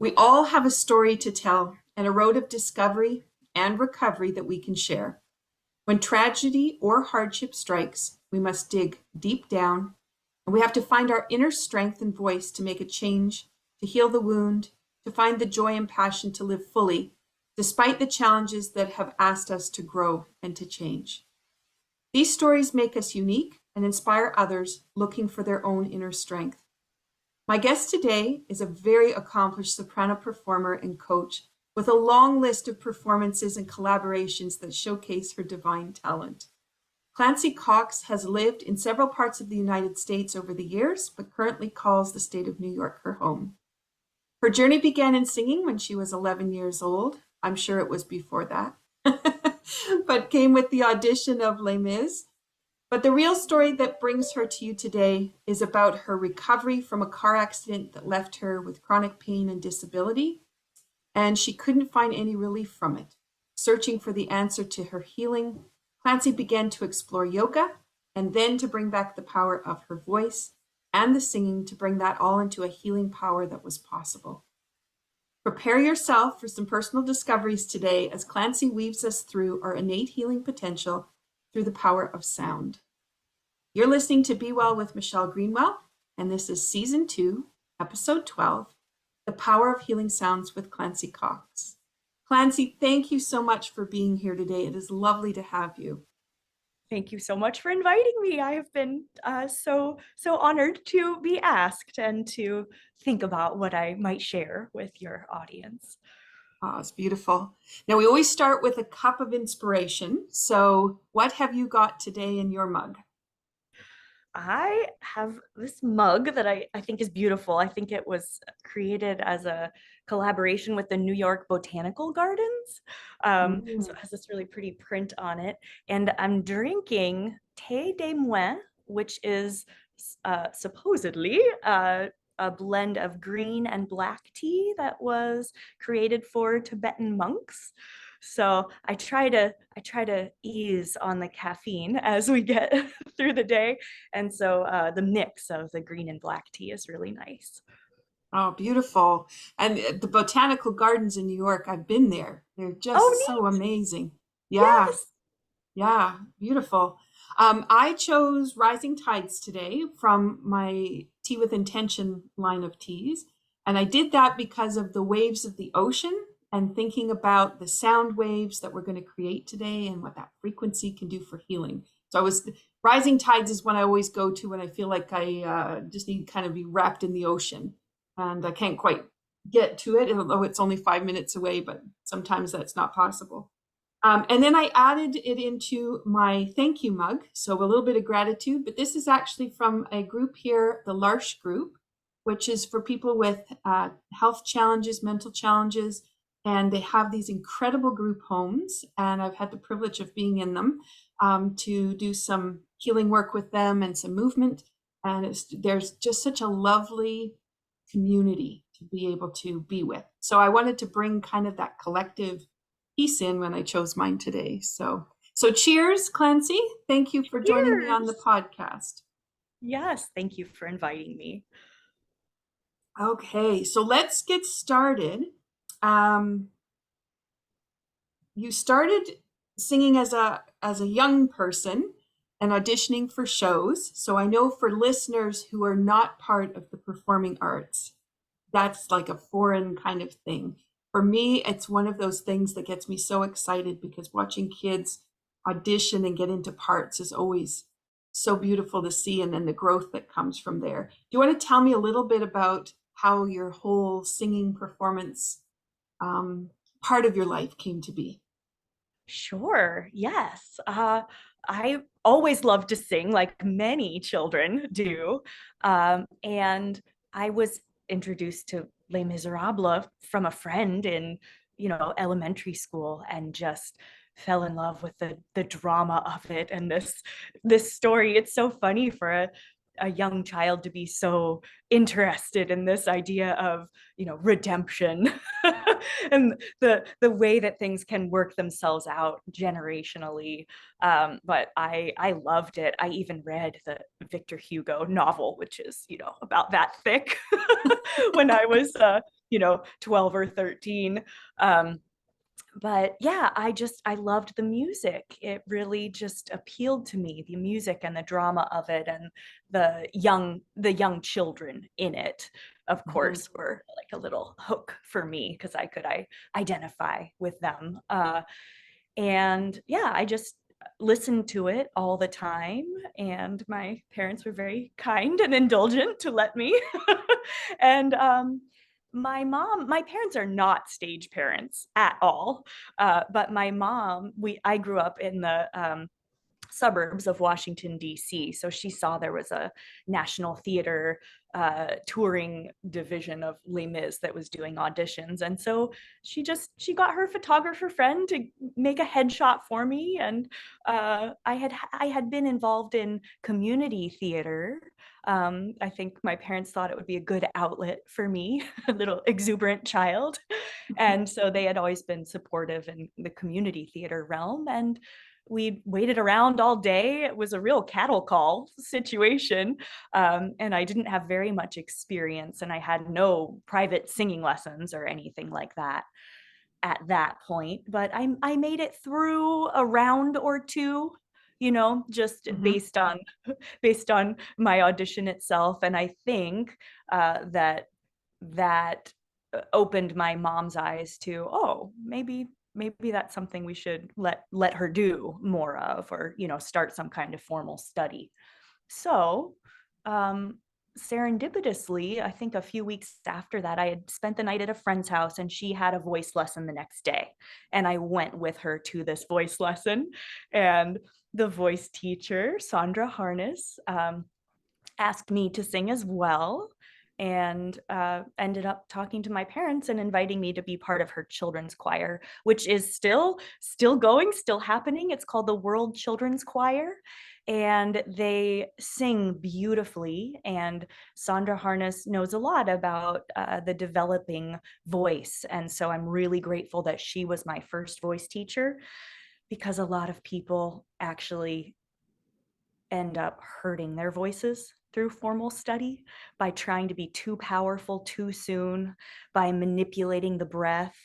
We all have a story to tell and a road of discovery and recovery that we can share. When tragedy or hardship strikes, we must dig deep down, and we have to find our inner strength and voice to make a change, to heal the wound, to find the joy and passion to live fully, despite the challenges that have asked us to grow and to change. These stories make us unique and inspire others looking for their own inner strength. My guest today is a very accomplished soprano performer and coach with a long list of performances and collaborations that showcase her divine talent. Clancy Cox has lived in several parts of the United States over the years, but currently calls the state of New York her home. Her journey began in singing when she was 11 years old. I'm sure it was before that, but came with the audition of Les Mis. But the real story that brings her to you today is about her recovery from a car accident that left her with chronic pain and disability, and she couldn't find any relief from it. Searching for the answer to her healing, Clancy began to explore yoga and then to bring back the power of her voice and the singing to bring that all into a healing power that was possible. Prepare yourself for some personal discoveries today as Clancy weaves us through our innate healing potential through the power of sound. You're listening to Be Well with Michelle Greenwell, and this is Season 2, Episode 12, The Power of Healing Sounds with Clancy Cox. Clancy, thank you so much for being here today. It is lovely to have you. Thank you so much for inviting me. I have been so honored to be asked and to think about what I might share with your audience. Oh, it's beautiful. Now, we always start with a cup of inspiration. So what have you got today in your mug? I have this mug that I think is beautiful. I think it was created as a collaboration with the New York Botanical Gardens. So it has this really pretty print on it. And I'm drinking thé des moines, which is supposedly a blend of green and black tea that was created for Tibetan monks. So I try to ease on the caffeine as we get through the day. And so the mix of the green and black tea is really nice. Oh, beautiful. And the botanical gardens in New York, I've been there. They're Oh, just so neat. amazing. Yeah, Yes. yeah, beautiful. I chose Rising Tides today from my Tea with Intention line of teas. And I did that because of the waves of the ocean and thinking about the sound waves that we're going to create today and what that frequency can do for healing. So Rising Tides is one I always go to when I feel like I just need to kind of be wrapped in the ocean. And I can't quite get to it, although it's only 5 minutes away, but sometimes that's not possible. And then I added it into my thank you mug. So a little bit of gratitude, but this is actually from a group here, the L'Arche group, which is for people with health challenges, mental challenges, and they have these incredible group homes. And I've had the privilege of being in them to do some healing work with them and some movement. And there's just such a lovely community to be able to be with. So I wanted to bring kind of that collective piece in when I chose mine today. So cheers, Clancy. Thank you for joining me on the Cheers. podcast. Yes, thank you for inviting me. Okay, so let's get started. You started singing as a young person and auditioning for shows. So I know for listeners who are not part of the performing arts, that's like a foreign kind of thing. For me, it's one of those things that gets me so excited because watching kids audition and get into parts is always so beautiful to see, and then the growth that comes from there. Do you want to tell me a little bit about how your whole singing performance part of your life came to be? Sure. Yes. I always love to sing, like many children do. And I was introduced to Les Misérables from a friend in, elementary school, and just fell in love with the drama of it and this story. It's so funny for a young child to be so interested in this idea of, redemption. and the way that things can work themselves out generationally. But I loved it. I even read the Victor Hugo novel, which is, about that thick when I was 12 or 13. But yeah, I loved the music. It really just appealed to me, the music and the drama of it, and the young children in it, of Mhm. course, were like a little hook for me because I identify with them. And yeah, I just listened to it all the time, and my parents were very kind and indulgent to let me. And my parents are not stage parents at all, but my mom, I grew up in the suburbs of Washington, D.C. So she saw there was a National Theater touring division of Les Mis that was doing auditions. And so she got her photographer friend to make a headshot for me. And I had been involved in community theater. I think my parents thought it would be a good outlet for me, a little exuberant child. And so they had always been supportive in the community theater realm. And we waited around all day. It was a real cattle call situation. And I didn't have very much experience, and I had no private singing lessons or anything like that at that point. But I made it through a round or two, just Mhm. based on my audition itself. And I think that opened my mom's eyes to, oh, maybe that's something we should let her do more of, or start some kind of formal study. So um serendipitously, I think a few weeks after that, I had spent the night at a friend's house, and she had a voice lesson the next day, and I went with her to this voice lesson. And the voice teacher, Sandra Harness, asked me to sing as well, and ended up talking to my parents and inviting me to be part of her children's choir, which is still going, still happening. It's called the World Children's Choir, and they sing beautifully. And Sandra Harness knows a lot about the developing voice, and so I'm really grateful that she was my first voice teacher, because a lot of people actually end up hurting their voices through formal study by trying to be too powerful too soon, by manipulating the breath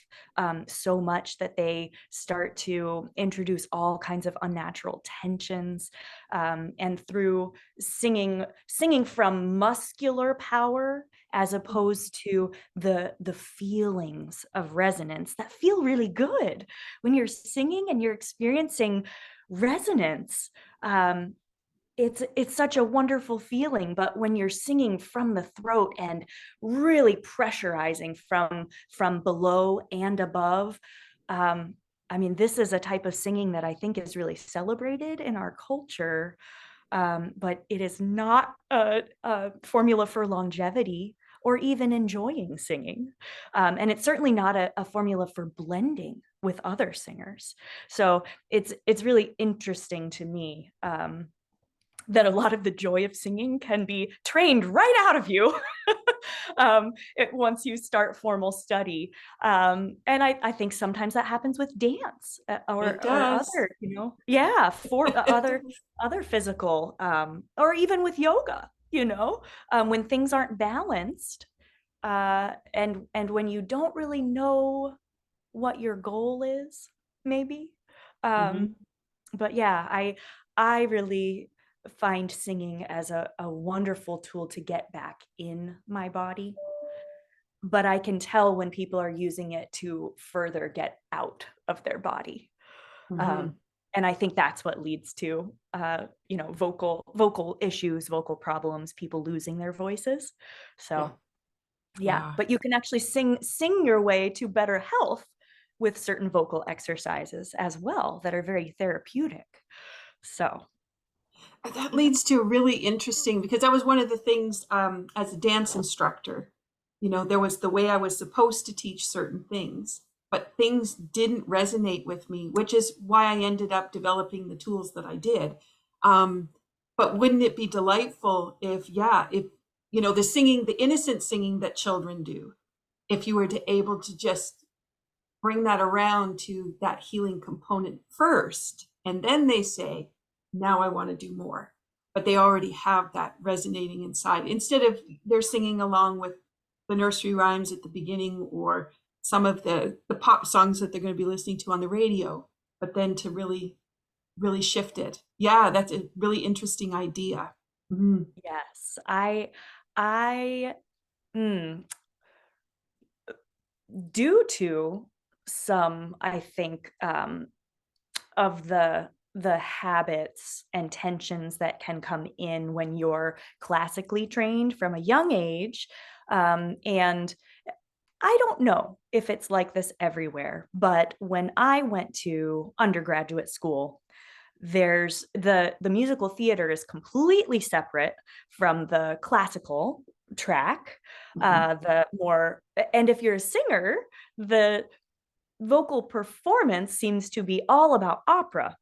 so much that they start to introduce all kinds of unnatural tensions, and through singing from muscular power as opposed to the feelings of resonance that feel really good when you're singing and you're experiencing resonance. It's such a wonderful feeling. But when you're singing from the throat and really pressurizing from below and above, um, I mean, this is a type of singing that I think is really celebrated in our culture, but it is not a formula for longevity or even enjoying singing. And it's certainly not a formula for blending with other singers. So it's really interesting to me, that a lot of the joy of singing can be trained right out of you once you start formal study. And I think sometimes that happens with dance, It or does. other, yeah, for It other does. other physical, or even with yoga, when things aren't balanced, and when you don't really know what your goal is, maybe. Mhm. Um, but yeah, I really find singing as a wonderful tool to get back in my body. But I can tell when people are using it to further get out of their body. Um, Mhm. and I think that's what leads to vocal issues, vocal problems, people losing their voices. Yeah. So yeah, Yeah. but you can actually sing your way to better health with certain vocal exercises as well that are very therapeutic. So That yeah. leads to a really interesting, because that was one of the things, as a dance instructor. There was the way I was supposed to teach certain things, but things didn't resonate with me, which is why I ended up developing the tools that I did. Um, but wouldn't it be delightful if, yeah, if, the singing, the innocent singing that children do, if you were to able to just bring that around to that healing component first. And then they say, now I want to do more. But they already have that resonating inside. Instead of they're singing along with the nursery rhymes at the beginning or some of the pop songs that they're going to be listening to on the radio, but then to really shift it. Yeah, that's a really interesting idea. Mm-hmm. Yes, I, mm, due to some, I think, of the habits and tensions that can come in when you're classically trained from a young age. And I don't know if it's like this everywhere, but when I went to undergraduate school, there's the musical theater is completely separate from the classical track. Mm-hmm. The more, and if you're a singer, the vocal performance seems to be all about opera,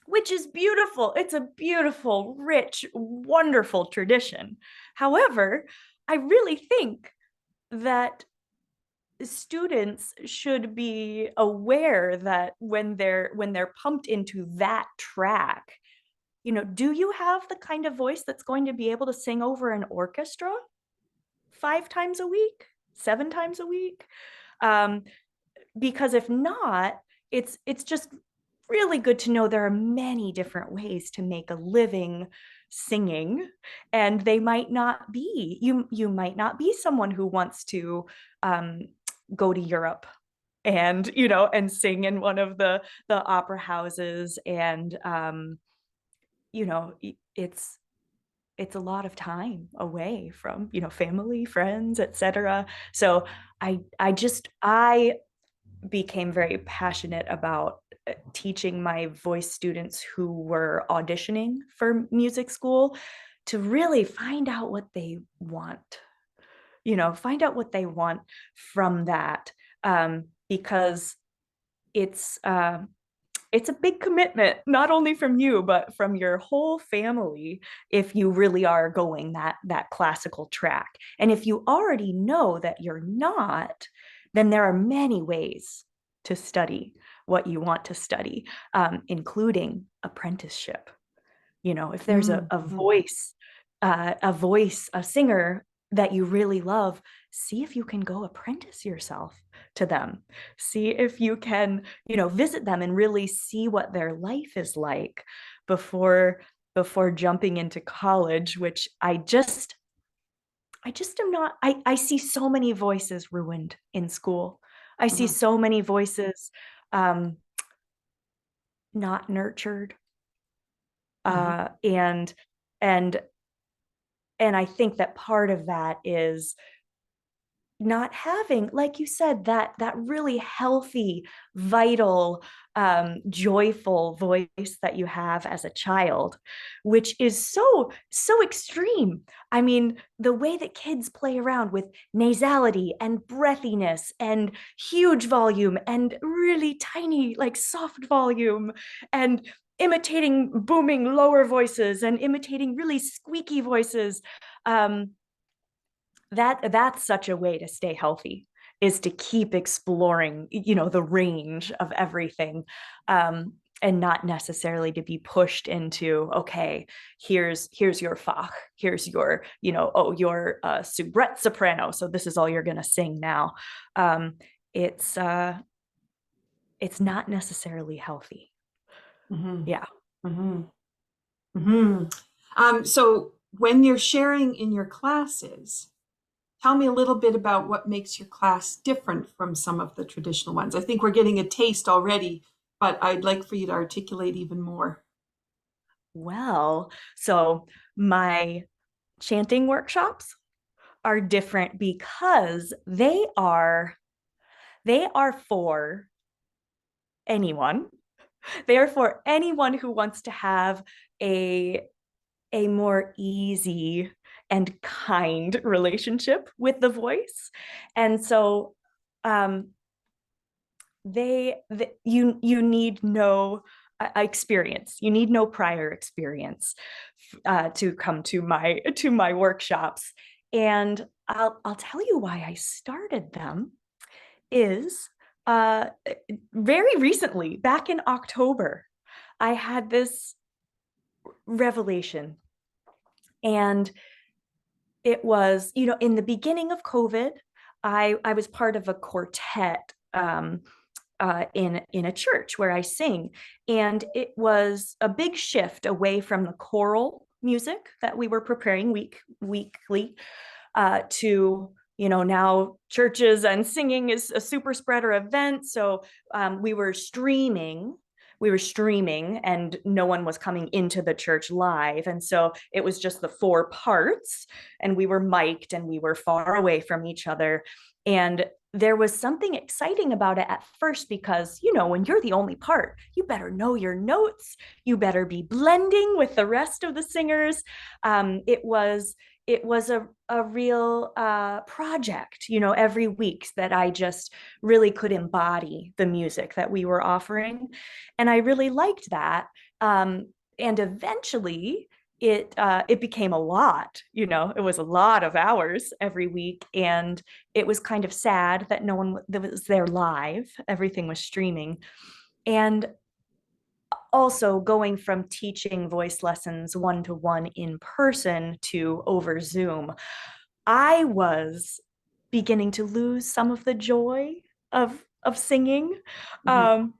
which is beautiful. It's a beautiful, rich, wonderful tradition. However, I really think that students should be aware that when they're pumped into that track, do you have the kind of voice that's going to be able to sing over an orchestra 5 times a week, 7 times a week? Because if not, it's just really good to know there are many different ways to make a living singing, and they might not be you might not be someone who wants to um, go to Europe and and sing in one of the opera houses, and you know it's it's a lot of time away from family, friends, etc. So I became very passionate about teaching my voice students who were auditioning for music school to really find out what they want, find out what they want from that, because it's uh, it's a big commitment, not only from you, but from your whole family, if you really are going that classical track. And if you already know that you're not, then there are many ways to study what you want to study, including apprenticeship. If there's Mm-hmm. a voice, a singer that you really love, see if you can go apprentice yourself to them. See if you can, visit them and really see what their life is like before jumping into college, which I just am not. I see so many voices ruined in school. I see Mm-hmm. so many voices um, not nurtured, Mm-hmm. and and I think that part of that is not having, like you said, that really healthy, vital, joyful voice that you have as a child, which is so extreme. I mean, the way that kids play around with nasality and breathiness and huge volume and really tiny, like soft volume, and imitating booming lower voices and imitating really squeaky voices. That's such a way to stay healthy, is to keep exploring the range of everything, and not necessarily to be pushed into, okay, here's your Fach, here's your oh, your soubrette soprano, so this is all you're going to sing now. um it's it's not necessarily healthy. Mm-hmm. Yeah. Mm-hmm. Mm-hmm. So when you're sharing in your classes, tell me a little bit about what makes your class different from some of the traditional ones. I think we're getting a taste already, but I'd like for you to articulate even more. Well, so my chanting workshops are different because they are for anyone. They are for anyone who wants to have a more easy and kind relationship with the voice. And so um you need no experience. You need no prior experience to come to my workshops. And I'll tell you why I started them is uh, very recently, back in October, I had this revelation. And it was, in the beginning of COVID, I was part of a quartet in a church where I sing, and it was a big shift away from the choral music that we were preparing weekly to now churches and singing is a super spreader event. So we were streaming and no one was coming into the church live, and so it was just the four parts, and we were mic'd and we were far away from each other. And there was something exciting about it at first because, when you're the only part, you better know your notes, you better be blending with the rest of the singers. It was a real project, every week, that I just really could embody the music that we were offering. And I really liked that. And eventually it became a lot, it was a lot of hours every week. And it was kind of sad that no one was there live. Everything was streaming. And also going from teaching voice lessons one-to-one in person to over Zoom, I was beginning to lose some of the joy of singing. Mhm. Um,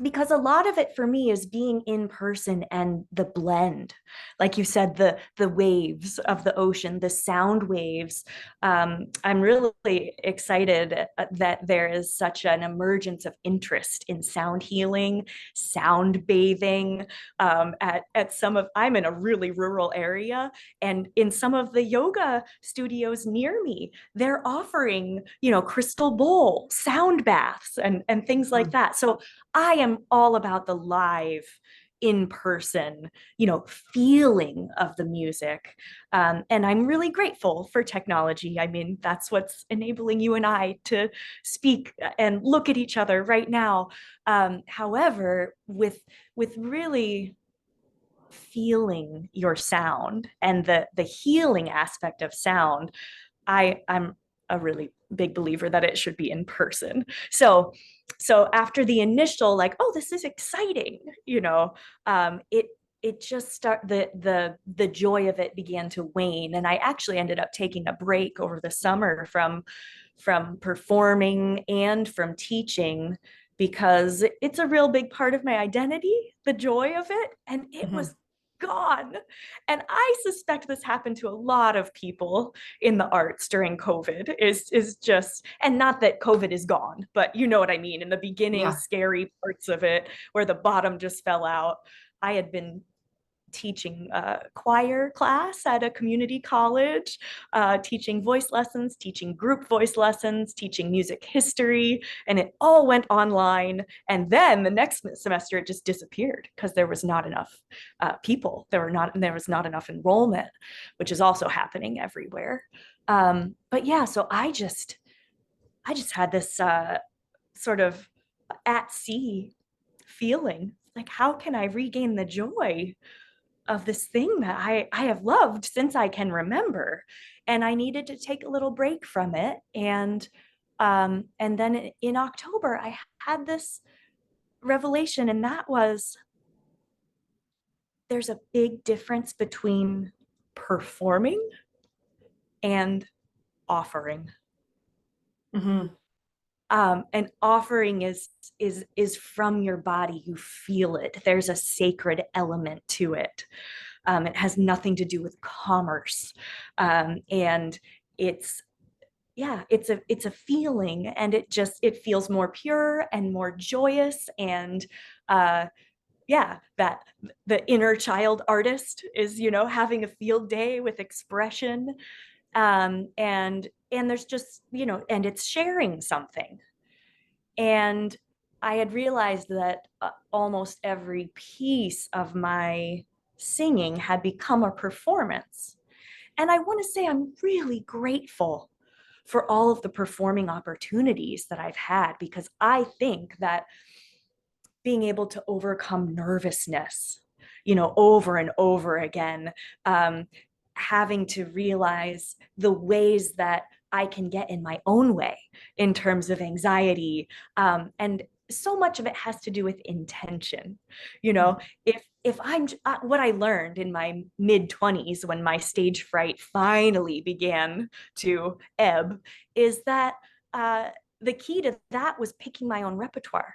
because a lot of it for me is being in person and the blend, like you said, the waves of the ocean, the sound waves. I'm really excited that there is such an emergence of interest in sound healing, sound bathing. At some of I'm in a really rural area, and in some of the yoga studios near me, they're offering crystal bowl sound baths and things like Mm. that. So I am all about the live, in person, feeling of the music. And I'm really grateful for technology. I mean, that's what's enabling you and I to speak and look at each other right now. However, with really feeling your sound and the healing aspect of sound, I'm a really big believer that it should be in person. So after the initial, like, oh, this is exciting, it just the joy of it began to wane. And I actually ended up taking a break over the summer from performing and from teaching, because it's a real big part of my identity, the joy of it, and it Mhm. was gone. And I suspect this happened to a lot of people in the arts during COVID. Is just, and not that COVID is gone, but you know what I mean. In the beginning, Yeah. scary parts of it where the bottom just fell out. I had been teaching choir class at a community college, teaching voice lessons, teaching group voice lessons, teaching music history, and it all went online. And then the next semester, it just disappeared because there was not enough people. There was not enough enrollment, which is also happening everywhere. But yeah, so I just had this sort of at sea feeling, like, how can I regain the joy of this thing that I have loved since I can remember? And I needed to take a little break from it. And then in October, I had this revelation, and that was, there's a big difference between performing and offering. Mhm. And offering is from your body. You feel it. There's a sacred element to it. It has nothing to do with commerce. And it's, yeah, it's a feeling, and it feels more pure and more joyous. And uh yeah, that the inner child artist is, having a field day with expression. And there's just, and it's sharing something. And I had realized that almost every piece of my singing had become a performance. And I want to say I'm really grateful for all of the performing opportunities that I've had, because I think that being able to overcome nervousness, over and over again, having to realize the ways that I can get in my own way in terms of anxiety. And so much of it has to do with intention. You know, if I'm what I learned in my mid 20s when my stage fright finally began to ebb is that the key to that was picking my own repertoire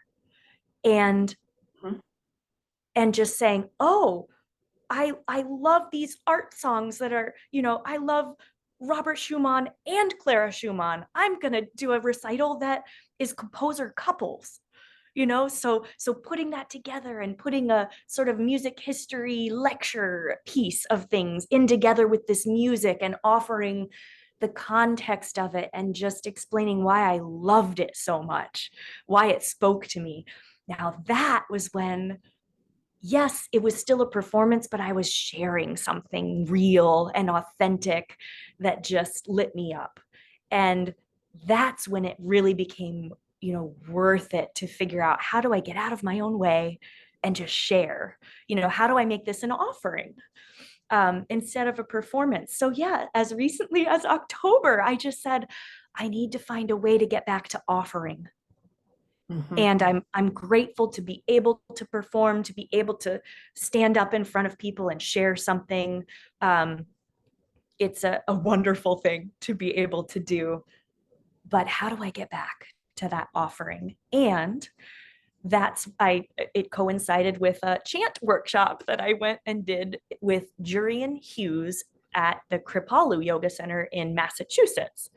and Mhm. just saying, oh, I love these art songs that are, you know, I love Robert Schumann and Clara Schumann. I'm going to do a recital that is composer couples, you know, so putting that together and putting a sort of music history lecture piece of things in together with this music and offering the context of it and just explaining why I loved it so much, why it spoke to me. Now that was when, yes, it was still a performance, but I was sharing something real and authentic that just lit me up. And that's when it really became, you know, worth it to figure out, how do I get out of my own way and just share? You know, how do I make this an offering instead of a performance? So yeah, as recently as October, I just said, I need to find a way to get back to offering. Mhm. And I'm grateful to be able to perform, to be able to stand up in front of people and share something. um, it's a wonderful thing to be able to do, but how do I get back to that offering? And that's I it coincided with a chant workshop that I went and did with Jurian Hughes at the Kripalu Yoga Center in Massachusetts,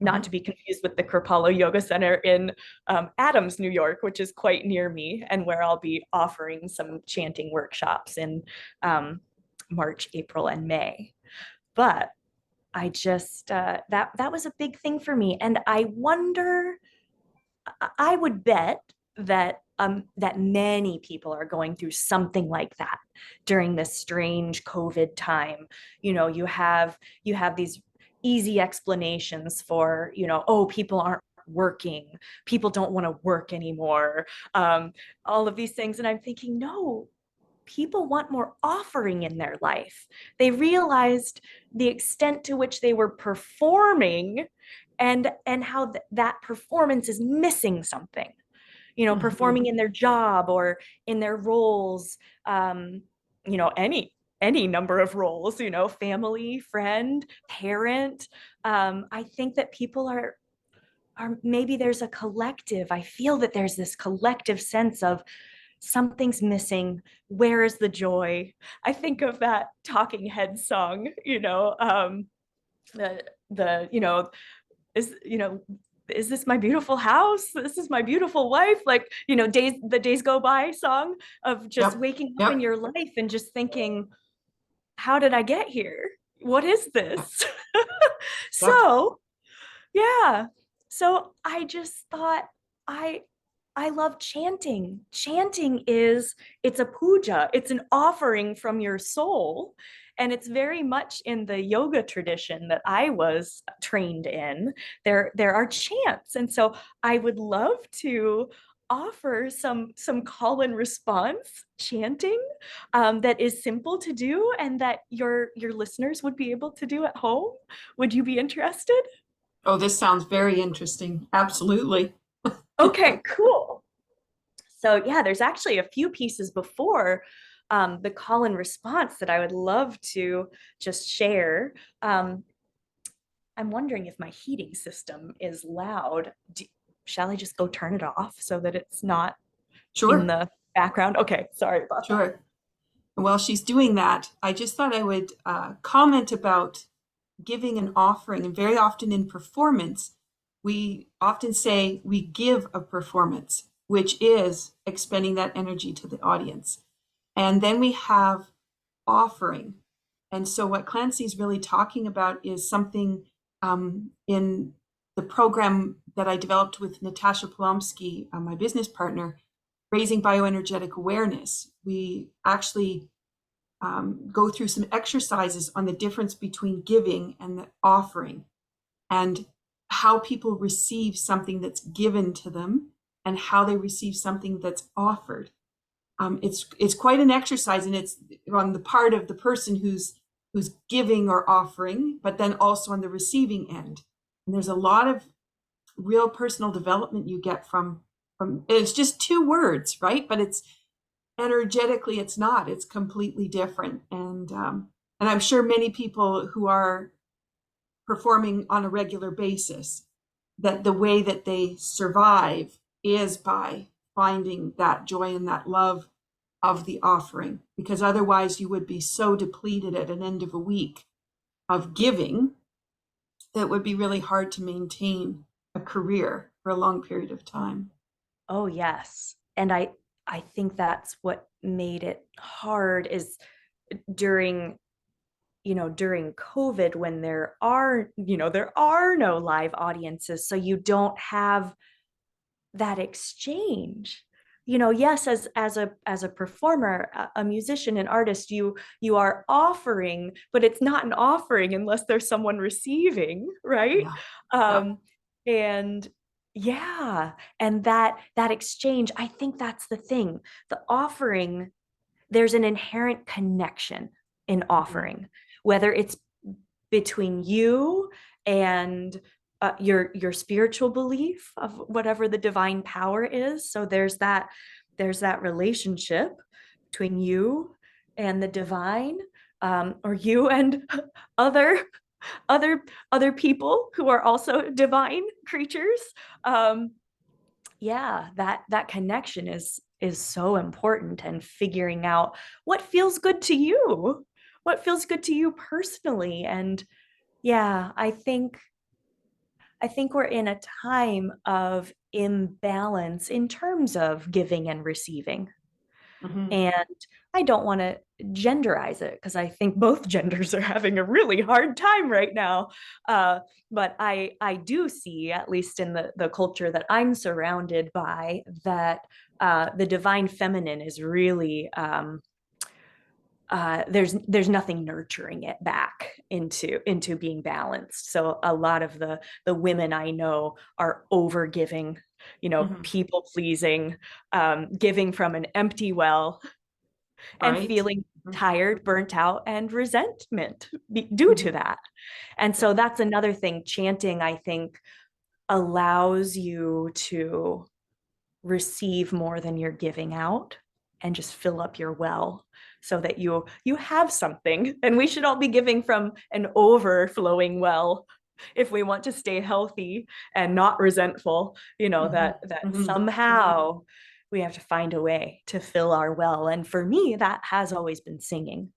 not Mhm. to be confused with the Kripalu Yoga Center in Adams, New York, which is quite near me, and where I'll be offering some chanting workshops in March, April, and May. But I just that was a big thing for me, and I wonder, I would bet that that many people are going through something like that during this strange COVID time. You know, you have these easy explanations for, you know, oh, people aren't working, people don't want to work anymore, all of these things, and I'm thinking, no, people want more offering in their life. They realized the extent to which they were performing and how that performance is missing something, you know, Mhm. performing in their job or in their roles, um, you know, any number of roles, you know, family, friend, parent. I think that people are maybe there's a collective, I feel that there's this collective sense of something's missing. Where is the joy? I think of that Talking Heads song, you know, the you know, is, you know, is this my beautiful house? This is my beautiful wife. Like, you know, the days go by song of just Yep. waking up in Yep. your life and just thinking, how did I get here? What is Yep. this? Yep. So yeah. So I just thought, I I love chanting. Chanting is, it's a puja, it's an offering from your soul. And it's very much in the yoga tradition that I was trained in. There are chants. And so I would love to offer some call and response chanting that is simple to do and that your listeners would be able to do at home. Would you be interested? Oh, this sounds very interesting. Absolutely. Okay, cool. So yeah, there's actually a few pieces before the call and response that I would love to just share. Um, I'm wondering if my heating system is loud. Shall I just go turn it off so that it's not in Sure. the background? Okay, sorry about that. Sure. While she's doing that, I just thought I would comment about giving an offering. And very often in performance, we often say we give a performance, which is expending that energy to the audience. And then we have offering. And so what Clancy's really talking about is something in the program that I developed with Natasha Polomsky, my business partner, raising bioenergetic awareness. We actually go through some exercises on the difference between giving and the offering, and how people receive something that's given to them and how they receive something that's offered. It's quite an exercise, and it's on the part of the person who's giving or offering, but then also on the receiving end. And there's a lot of real personal development you get from it's just two words, right? But it's energetically, it's not. It's completely different. And I'm sure many people who are performing on a regular basis, that the way that they survive is by finding that joy and that love of the offering, because otherwise you would be so depleted at an end of a week of giving that it would be really hard to maintain a career for a long period of time. Oh, yes. And I think that's what made it hard is during during COVID when there are no live audiences, so you don't have that exchange. Yes, as a performer, a musician, an artist, you are offering, but it's not an offering unless there's someone receiving, right? Yeah. Yeah. um and yeah, and that exchange, I think that's the thing. The offering, there's an inherent connection in Mhm. offering, whether it's between you and your spiritual belief of whatever the divine power is. So there's that relationship between you and the divine, or you and other other other people who are also divine creatures. Yeah, that connection is so important, and figuring out what feels good to you, what feels good to you personally. And yeah, I think we're in a time of imbalance in terms of giving and receiving. Mhm. And I don't want to genderize it because I think both genders are having a really hard time right now. Uh, but I do see, at least in the culture that I'm surrounded by, that the divine feminine is really there's nothing nurturing it back into being balanced. So a lot of the women I know are over giving, Mhm. people pleasing, giving from an empty well, and Right. feeling Mhm. tired, burnt out, and resentment due to Mhm. that. And Yeah. so that's another thing. Chanting, I think, allows you to receive more than you're giving out, and just fill up your well so that you have something. And we should all be giving from an overflowing well if we want to stay healthy and not resentful, Mhm. that Mhm. somehow we have to find a way to fill our well. And for me, that has always been singing,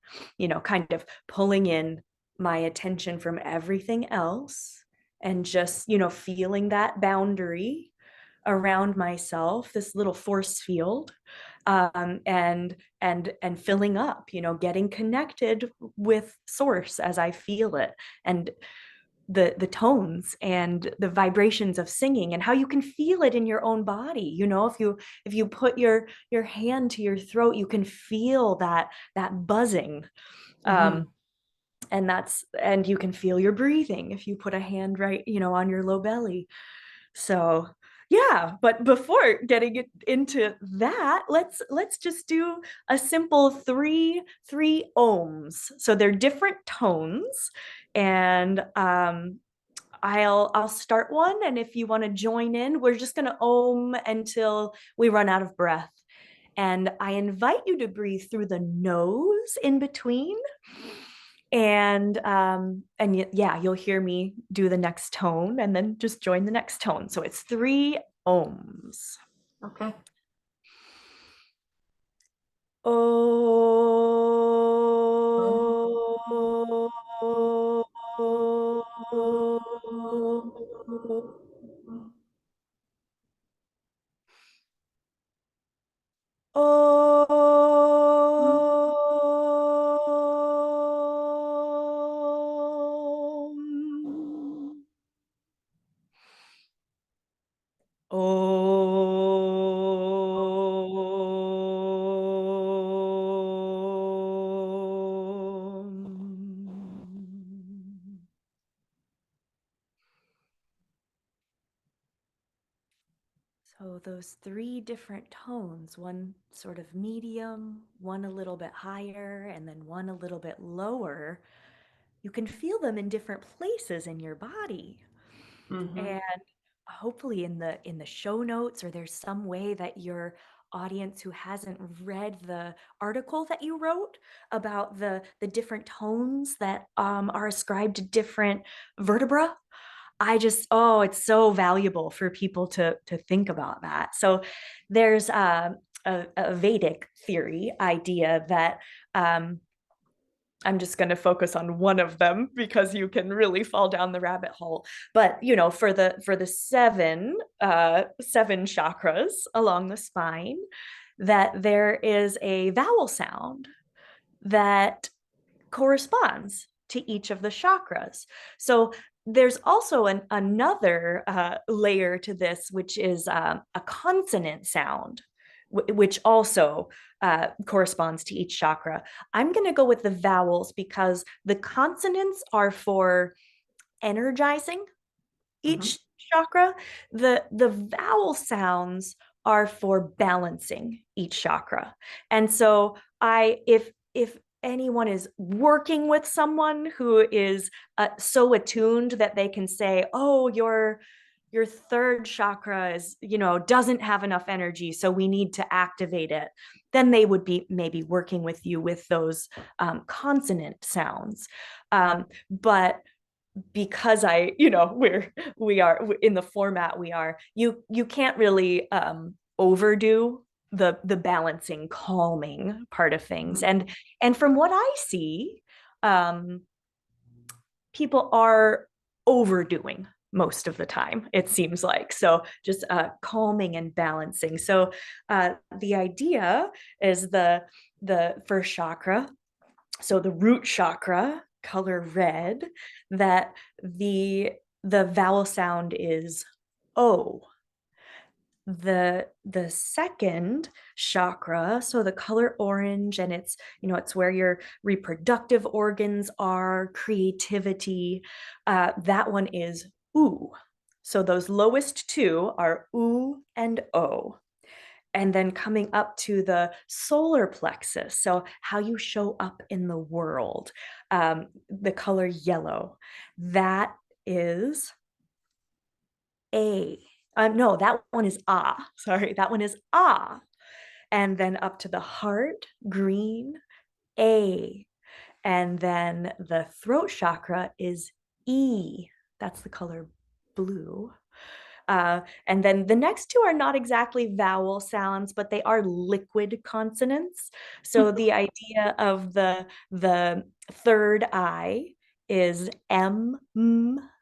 kind of pulling in my attention from everything else, and just, feeling that boundary around myself, this little force field, and filling up, getting connected with source as I feel it, and the tones and the vibrations of singing, and how you can feel it in your own body. If you put your hand to your throat, you can feel that buzzing. um, Mhm. and you can feel your breathing if you put a hand right, on your low belly. So yeah, but before getting into that, let's just do a simple three ohms. So they're different tones, and I'll start one, and if you want to join in, we're just gonna ohm until we run out of breath. And I invite you to breathe through the nose in between. And yeah, you'll hear me do the next tone and then just join the next tone. So it's three ohms. Okay. So those three different tones, one sort of medium, one a little bit higher, and then one a little bit lower, you can feel them in different places in your body. Mm-hmm. And hopefully in the show notes, or there's some way that your audience who hasn't read the article that you wrote about the different tones that are ascribed to different vertebra. I just, oh, it's so valuable for people to think about that. So there's a Vedic theory idea that I'm just going to focus on one of them because you can really fall down the rabbit hole. But for the seven chakras along the spine, that there is a vowel sound that corresponds to each of the chakras. So there's also another layer to this, which is a consonant sound, which also corresponds to each chakra. I'm going to go with the vowels because the consonants are for energizing Mm-hmm. each chakra. The vowel sounds are for balancing each chakra. And so if anyone is working with someone who is so attuned that they can say, oh, your third chakra is, doesn't have enough energy, so we need to activate it, then they would be maybe working with you with those consonant sounds. But because we are in the format we are, you can't really overdo the balancing, calming part of things. Mm-hmm. And from what I see, um people are overdoing most of the time, it seems like. So just calming and balancing. So the idea is the first chakra, so the root chakra, color red, that the vowel sound is O. The second chakra, so the color orange, and it's where your reproductive organs are, creativity, that one is U. So those lowest two are U and O. And then coming up to the solar plexus, so how you show up in the world, the color yellow, that is A. No, that one is Ah. Sorry, that one is Ah. And then up to the heart, green, A. And then the throat chakra is E. That's the color blue. And then the next two are not exactly vowel sounds, but they are liquid consonants. So the idea of the third I is M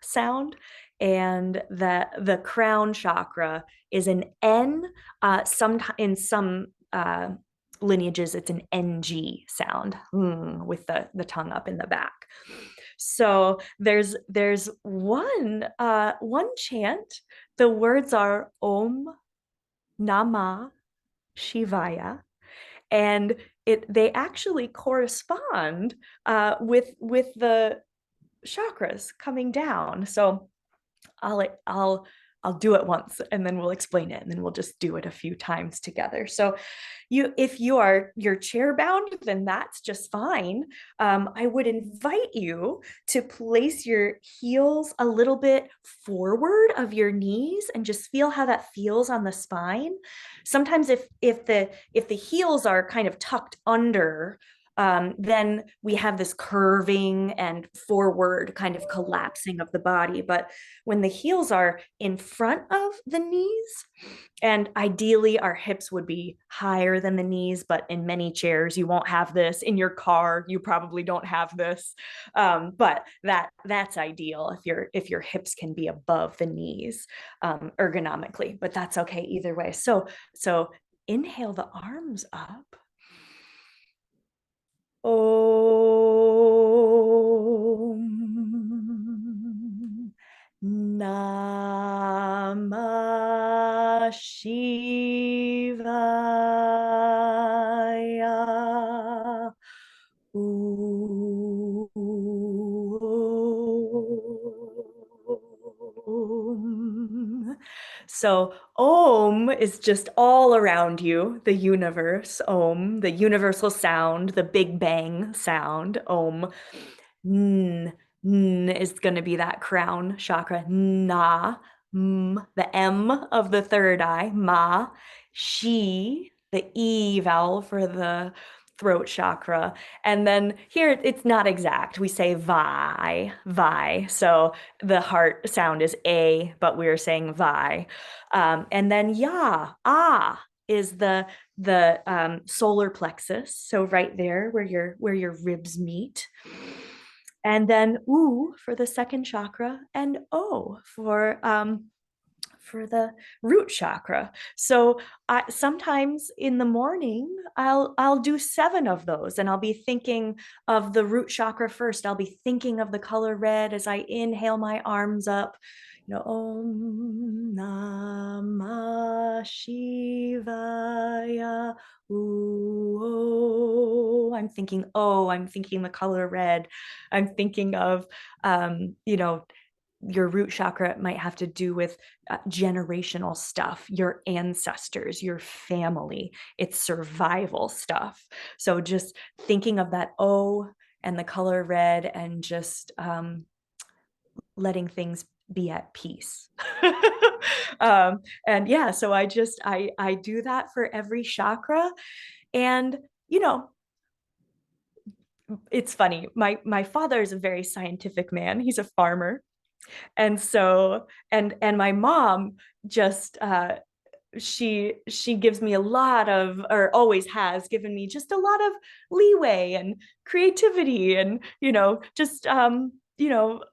sound, and the crown chakra is an N. In some lineages, it's an NG sound, with the tongue up in the back. So there's one chant. The words are Om Namah Shivaya, and they actually correspond with the chakras coming down. So I'll do it once and then we'll explain it, and then we'll just do it a few times together. So if you're chair bound, then that's just fine. I would invite you to place your heels a little bit forward of your knees and just feel how that feels on the spine. Sometimes if the heels are kind of tucked under, then we have this curving and forward kind of collapsing of the body. But when the heels are in front of the knees, and ideally our hips would be higher than the knees, but in many chairs you won't have this. In your car you probably don't have this, but that's ideal if your hips can be above the knees ergonomically. But that's okay either way. So inhale the arms up. Om Namah Shivaya. Om. So Om is just all around you, the universe. Om, the universal sound, the Big Bang sound. Om. N, n, is going to be that crown chakra. Na, the M of the third eye, ma. She, the E vowel for the throat chakra. And then here it's not exact. We say vi. So the heart sound is A, but we're saying vi. And then ya, ah is the solar plexus. So right there where your ribs meet. And then U for the second chakra, and O for the root chakra. So sometimes in the morning, I'll do 7 of those, and I'll be thinking of the root chakra first. I'll be thinking of the color red as I inhale my arms up. Om Namah Shivaya. Ooh, I'm thinking, I'm thinking the color red. I'm thinking of, your root chakra might have to do with generational stuff, your ancestors, your family, it's survival stuff. So just thinking of that O and the color red, and just letting things be at peace. And yeah, so I do that for every chakra. And it's funny, my father is a very scientific man. He's a farmer. And so and my mom just she gives me a lot of, or always has given me, just a lot of leeway and creativity, and just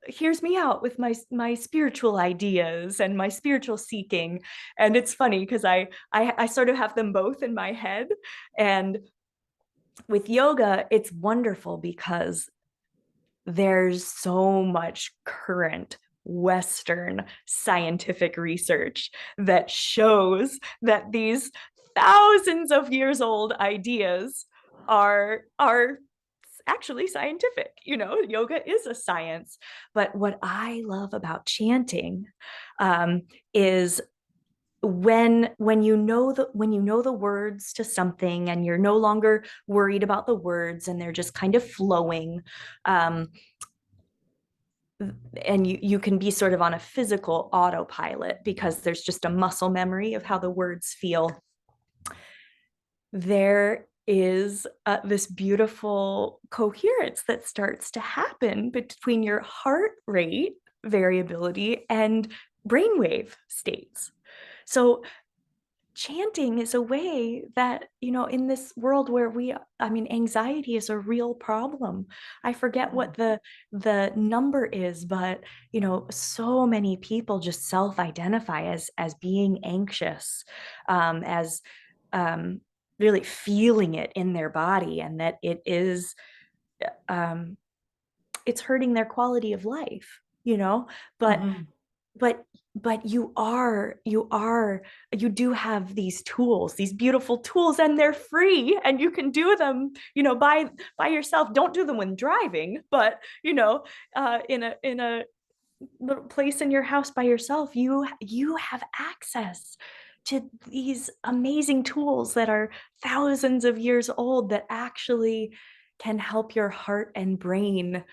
hears me out with my spiritual ideas and my spiritual seeking. And it's funny because I sort of have them both in my head. And with yoga, it's wonderful because there's so much current Western scientific research that shows that these thousands of years old ideas are actually scientific. Yoga is a science. But what I love about chanting is when you know the words to something, and you're no longer worried about the words, and they're just kind of flowing, and you can be sort of on a physical autopilot because there's just a muscle memory of how the words feel. There is this beautiful coherence that starts to happen between your heart rate variability and brainwave states. So chanting is a way that, in this world where anxiety is a real problem. I forget what the number is, but so many people just self-identify as being anxious, as really feeling it in their body, and that it is it's hurting their quality of life, but Mm-hmm. but you do have these tools, these beautiful tools, and they're free, and you can do them by yourself. Don't do them when driving, but in a little place in your house by yourself, you have access to these amazing tools that are thousands of years old, that actually can help your heart and brain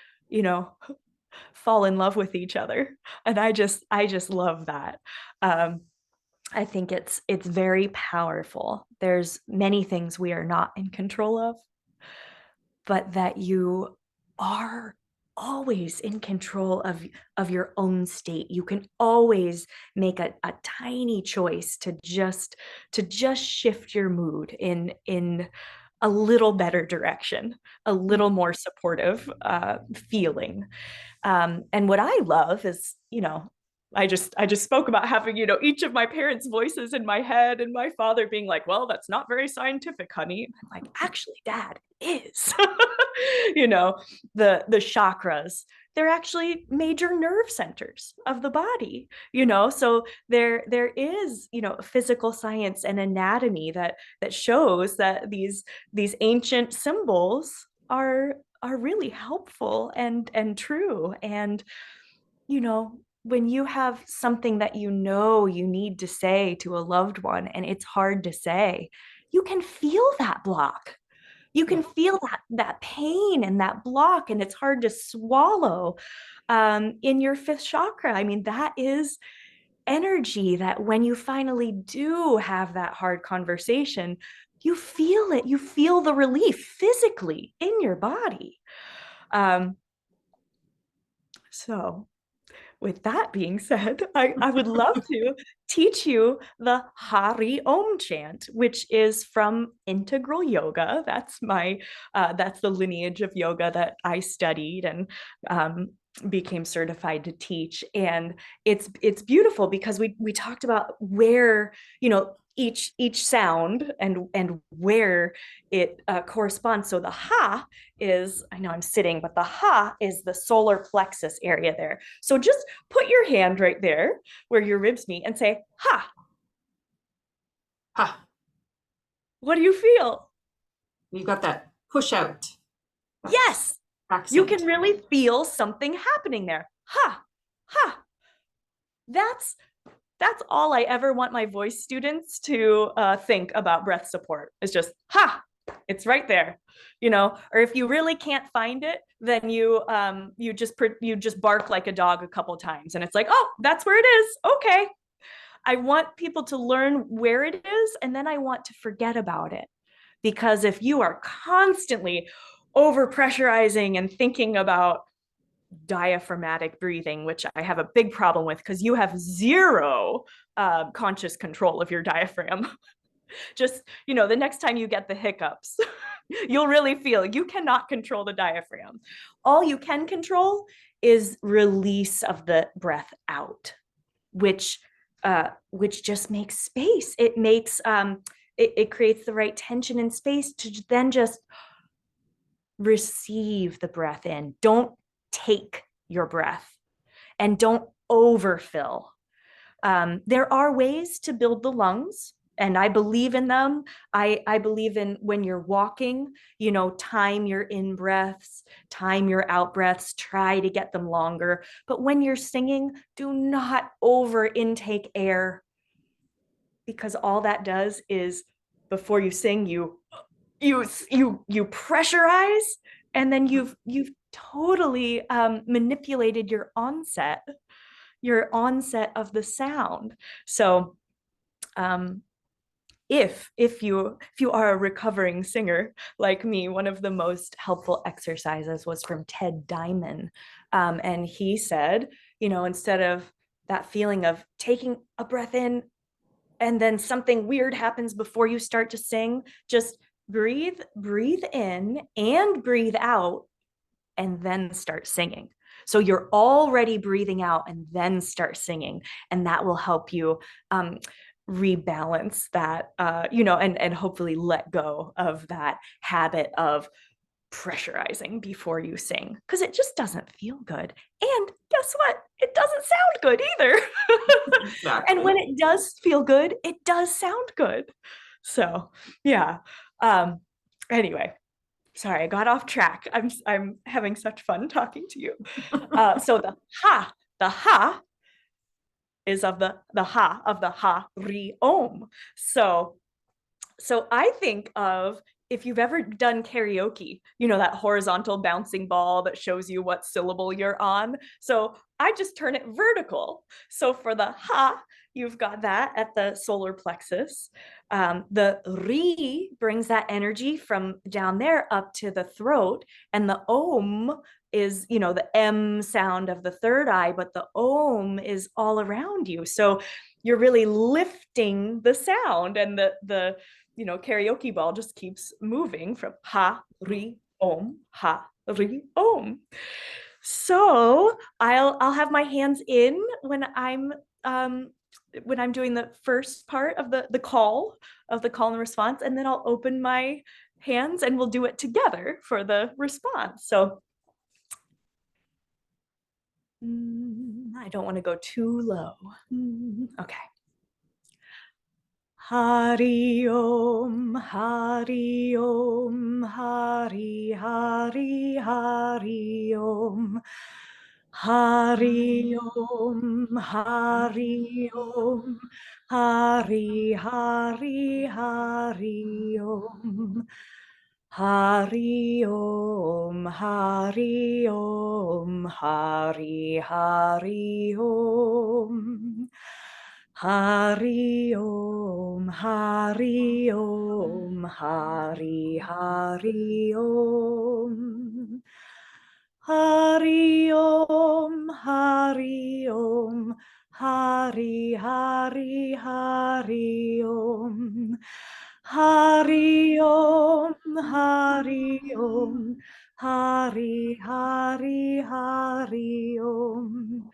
fall in love with each other. And I just love that. I think it's very powerful. There's many things we are not in control of, but that you are always in control of your own state. You can always make a tiny choice to just shift your mood in a little better direction, a little more supportive feeling. And what I love is, I just spoke about having, each of my parents' voices in my head, and my father being like, well, that's not very scientific, honey. I'm like, actually, Dad, is. The chakras, they're actually major nerve centers of the body, so there is, physical science and anatomy that shows that these ancient symbols are really helpful and true. And when you have something that you need to say to a loved one, and it's hard to say, you can feel that block. You can feel that pain and that block, and it's hard to swallow in your fifth chakra. I mean, that is energy that when you finally do have that hard conversation, you feel it. You feel the relief physically in your body. So with that being said, I would love to teach you the Hari Om chant, which is from integral yoga. That's the lineage of yoga that I studied and became certified to teach. And it's beautiful because we talked about where, each sound and where it corresponds. So the ha is, I know I'm sitting, but the ha is the solar plexus area there. So just put your hand right there where your ribs meet and say, ha. Ha. What do you feel? You've got that push out. Yes. Accent. You can really feel something happening there. Ha, ha. That's all I ever want my voice students to think about breath support. It's just, ha, it's right there, or if you really can't find it, then you just bark like a dog a couple times and it's like, oh, that's where it is. Okay. I want people to learn where it is, and then I want to forget about it. Because if you are constantly over pressurizing and thinking about diaphragmatic breathing, which I have a big problem with because you have zero conscious control of your diaphragm. Just, the next time you get the hiccups, you'll really feel you cannot control the diaphragm. All you can control is release of the breath out, which just makes space. It makes it creates the right tension and space to then just receive the breath in. Don't take your breath and don't overfill. There are ways to build the lungs, and I believe in them. I believe in when you're walking, time your in breaths, time your out breaths, try to get them longer. But when you're singing, do not over intake air, because all that does is before you sing, you pressurize, and then you've totally manipulated your onset of the sound. So if you are a recovering singer like me, one of the most helpful exercises was from Ted Diamond, and he said, instead of that feeling of taking a breath in and then something weird happens before you start to sing, just breathe in and breathe out and then start singing. So you're already breathing out and then start singing, and that will help you rebalance that, and hopefully let go of that habit of pressurizing before you sing, because it just doesn't feel good. And guess what? It doesn't sound good either. Exactly. And when it does feel good, it does sound good. So yeah. Anyway, sorry, I got off track. I'm having such fun talking to you. So the ha is of the ha of the Hari Om. So I think of, if you've ever done karaoke, that horizontal bouncing ball that shows you what syllable you're on. So I just turn it vertical. So for the ha, you've got that at the solar plexus. The ri brings that energy from down there up to the throat. And the om is, the M sound of the third eye, but the om is all around you. So you're really lifting the sound, and the karaoke ball just keeps moving from ha, ri, om, ha, ri, om. So I'll have my hands in when I'm doing the first part of the call and response, and then I'll open my hands and we'll do it together for the response. So I don't want to go too low. Okay. Hari Om, Hari Om, Hari Hari Hari Om. Hari Om, Hari Om, Hari Hari Hari Om. Hari Om, Hari Om, Hari Hari Om. Hari Om, Hari Om, Hari Hari Om. Hari Om, Hari Om, Hari Hari Hari Om. Hari Om, Hari Om, Hari Hari Hari Om.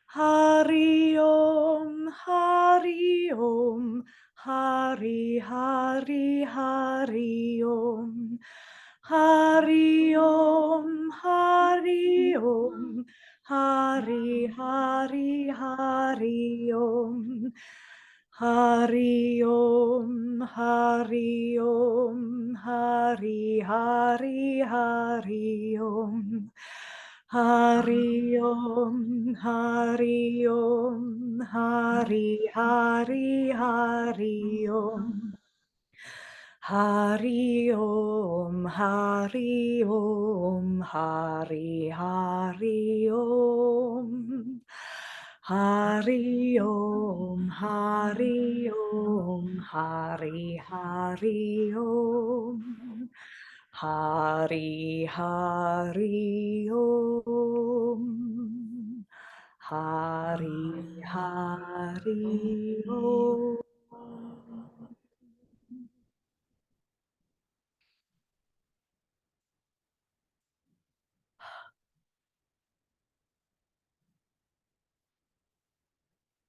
Hari Om, Hari Om, Hari Hari Hari Om. Hari Om, Hari Om, Hari Hari Hari Om. Hari Om, Hari Om, Hari Hari Hari Om. Hari Om, Hari Om, Hari Hari Hari Om. Hari Om, Hari Om, Hari Hari Om. Hari Om, Hari Om, Hari Hari Om. Hari Hari Om. Hari Hari Om.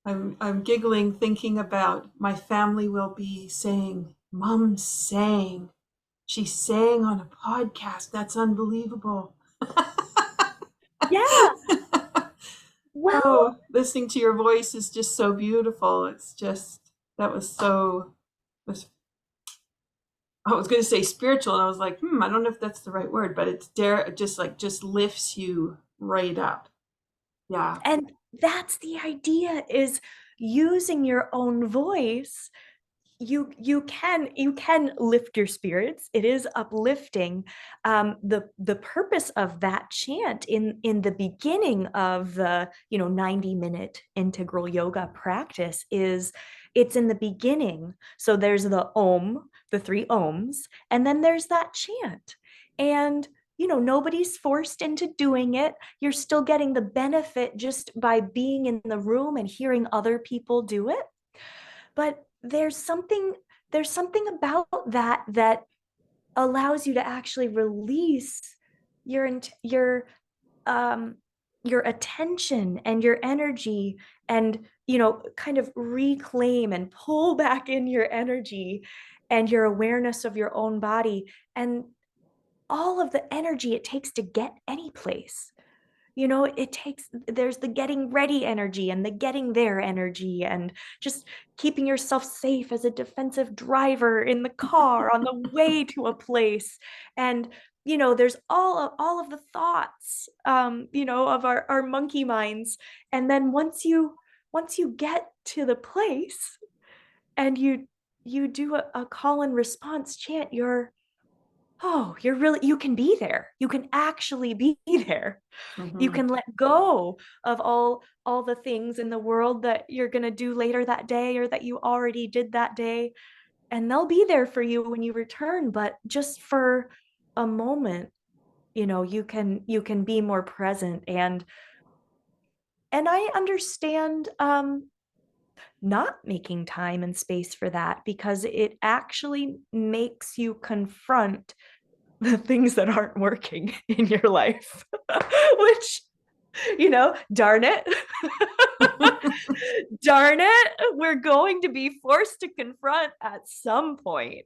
I'm giggling thinking about my family will be saying, Mom sang. She sang on a podcast. That's unbelievable. Yeah, well, Oh, listening to your voice is just so beautiful. It's just, that was so, was, I was going to say spiritual, and I was like, I don't know if that's the right word, but it's just lifts you right up. Yeah. and that's the idea, is using your own voice. You can lift your spirits. It is uplifting. The purpose of that chant in the beginning of the 90-minute integral yoga practice is, it's in the beginning. So there's the Om, the three Oms, and then there's that chant. And nobody's forced into doing it. You're still getting the benefit just by being in the room and hearing other people do it. But there's something about that allows you to actually release your your um your attention and your energy, and kind of reclaim and pull back in your energy and your awareness of your own body, and all of the energy it takes to get any place. There's the getting ready energy and the getting there energy, and just keeping yourself safe as a defensive driver in the car on the way to a place. And there's all of the thoughts, of our monkey minds. And then once you get to the place and you do a call and response chant, you can be there. You can actually be there. You Hmm. can let go of all the things in the world that you're going to do later that day, or that you already did that day, and they'll be there for you when you return. But just for a moment, you can be more present. And I understand not making time and space for that, because it actually makes you confront the things that aren't working in your life. Which, darn it. Darn it, we're going to be forced to confront at some point.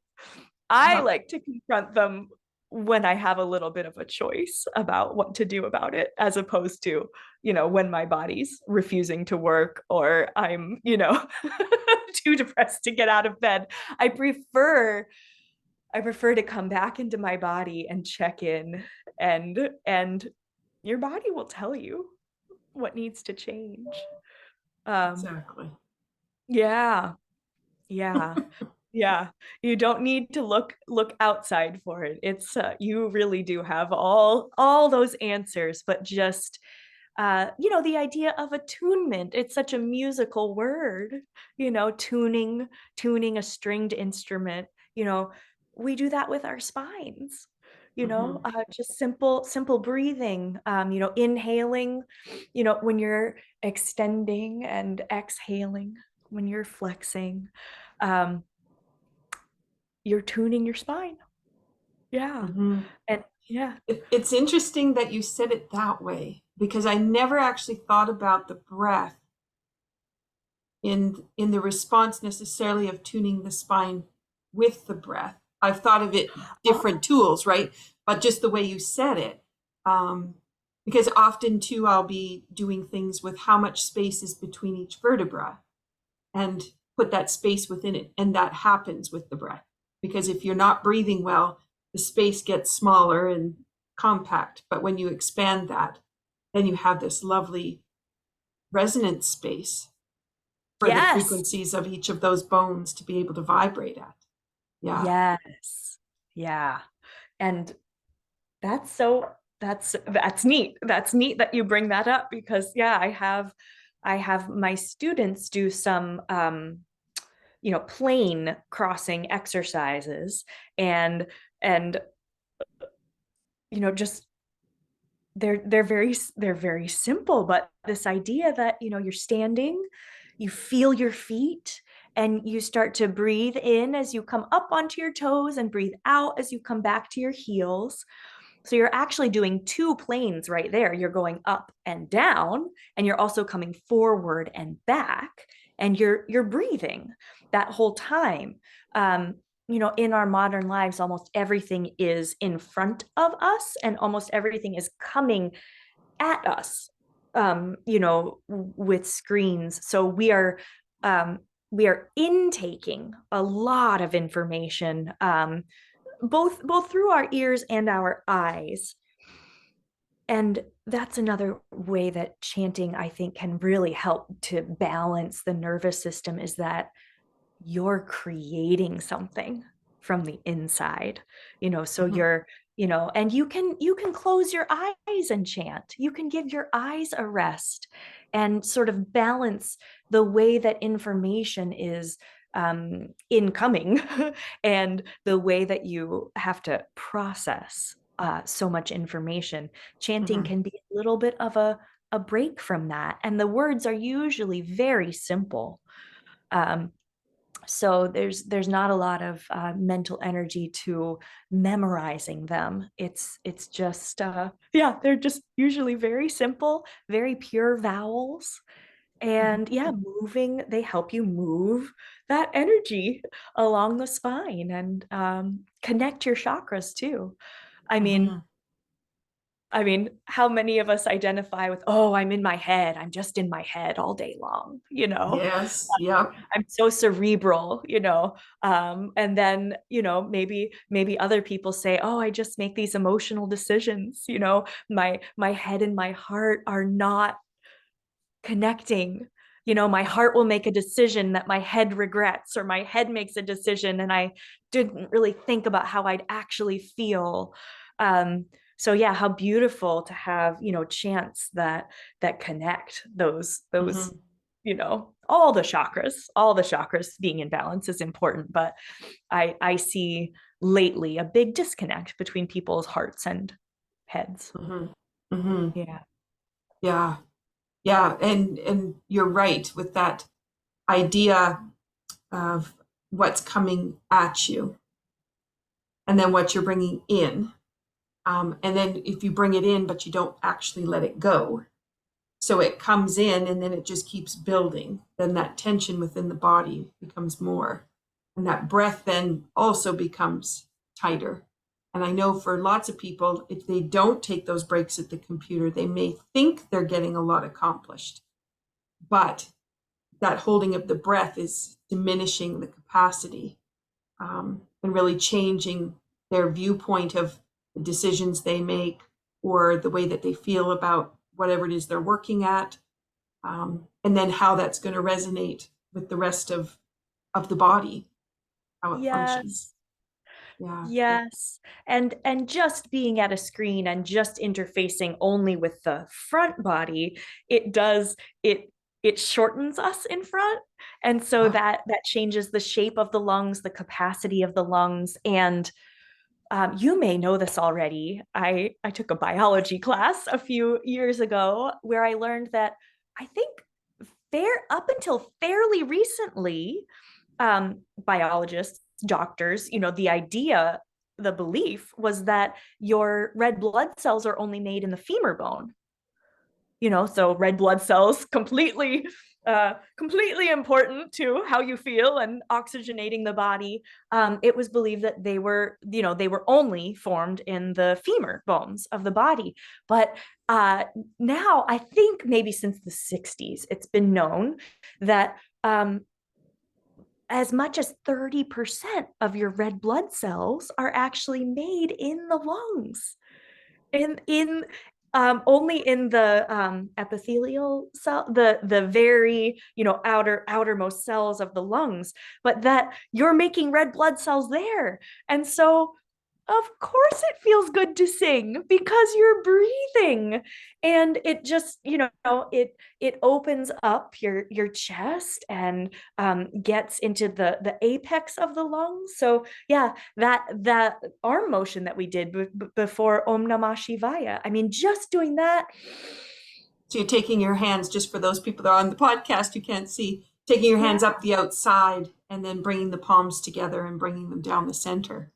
I Yep. like to confront them when I have a little bit of a choice about what to do about it, as opposed to, when my body's refusing to work, or I'm, too depressed to get out of bed. I prefer to come back into my body and check in, and your body will tell you what needs to change. Um, Exactly. yeah, yeah. Yeah, you don't need to look outside for it. It's you really do have all those answers, but just the idea of attunement, it's such a musical word, tuning a stringed instrument, we do that with our spines, Hmm. just simple breathing, inhaling, when you're extending, and exhaling when you're flexing. Um, you're tuning your spine. Yeah. Hmm. And yeah. It's interesting that you said it that way because I never actually thought about the breath in the response necessarily of tuning the spine with the breath. I've thought of it different Oh, tools, right? But just the way you said it, um, because often too I'll be doing things with how much space is between each vertebra and put that space within it, and that happens with the breath. Because if you're not breathing well, the space gets smaller and compact. But when you expand that, then you have this lovely resonance space for the yes. frequencies of each of those bones to be able to vibrate at. Yeah. Yes. Yeah. And that's so that's neat. That's neat that you bring that up, because yeah, I have my students do some plane crossing exercises, and just they're very simple, but this idea that you're standing, you feel your feet, and you start to breathe in as you come up onto your toes and breathe out as you come back to your heels. So you're actually doing two planes right there. You're going up and down, and you're also coming forward and back, and you're breathing that whole time. Um, in our modern lives, almost everything is in front of us, and almost everything is coming at us, with screens. So we are intaking a lot of information, both through our ears and our eyes. And that's another way that chanting, I think, can really help to balance the nervous system, is that you're creating something from the inside. So Mhm. and you can close your eyes and chant. You can give your eyes a rest and sort of balance the way that information is incoming and the way that you have to process so much information. Chanting Mhm. can be a little bit of a break from that, and the words are usually very simple. um, so there's not a lot of mental energy to memorizing them. It's just yeah, they're just usually very simple, very pure vowels. And yeah, Mhm. they help you move that energy along the spine, and connect your chakras too. i mean Mhm. how many of us identify with, oh, I'm in my head, I'm just in my head all day long, Yes. Yep. I'm so cerebral, and then, maybe other people say, oh, I just make these emotional decisions, my head and my heart are not connecting. My heart will make a decision that my head regrets, or my head makes a decision and I didn't really think about how I'd actually feel. So yeah, how beautiful to have, chants that connect those, Mhm. all the chakras being in balance is important. But I see lately a big disconnect between people's hearts and heads. Mhm. Mhm. Yeah. Yeah. Yeah. And you're right with that idea of what's coming at you and then what you're bringing in. And then if you bring it in, but you don't actually let it go, so it comes in and then it just keeps building, then that tension within the body becomes more. And that breath then also becomes tighter. And I know for lots of people, if they don't take those breaks at the computer, they may think they're getting a lot accomplished. But that holding of the breath is diminishing the capacity, and really changing their viewpoint of the decisions they make or the way that they feel about whatever it is they're working at, and then how that's going to resonate with the rest of the body. how it functions. Yes. Yeah. Yes. And just being at a screen and just interfacing only with the front body, it does it shortens us in front. And so Yeah. that changes the shape of the lungs, the capacity of the lungs. And you may know this already. I took a biology class a few years ago where I learned that I think up until fairly recently, biologists, doctors, the idea, the belief was that your red blood cells are only made in the femur bone. So red blood cells completely important to how you feel and oxygenating the body. It was believed that they were only formed in the femur bones of the body. But now I think maybe since the 60s, it's been known that as much as 30% of your red blood cells are actually made in the lungs, in only in the epithelial cell, the very outermost cells of the lungs, but that you're making red blood cells there. And so of course it feels good to sing because you're breathing, and it just it opens up your chest and gets into the apex of the lungs. So yeah, that arm motion that we did before Om Namah Shivaya, I mean, just doing that. So you're taking your hands, just for those people that are on the podcast you can't see, taking your Yeah. hands up the outside and then bringing the palms together and bringing them down the center.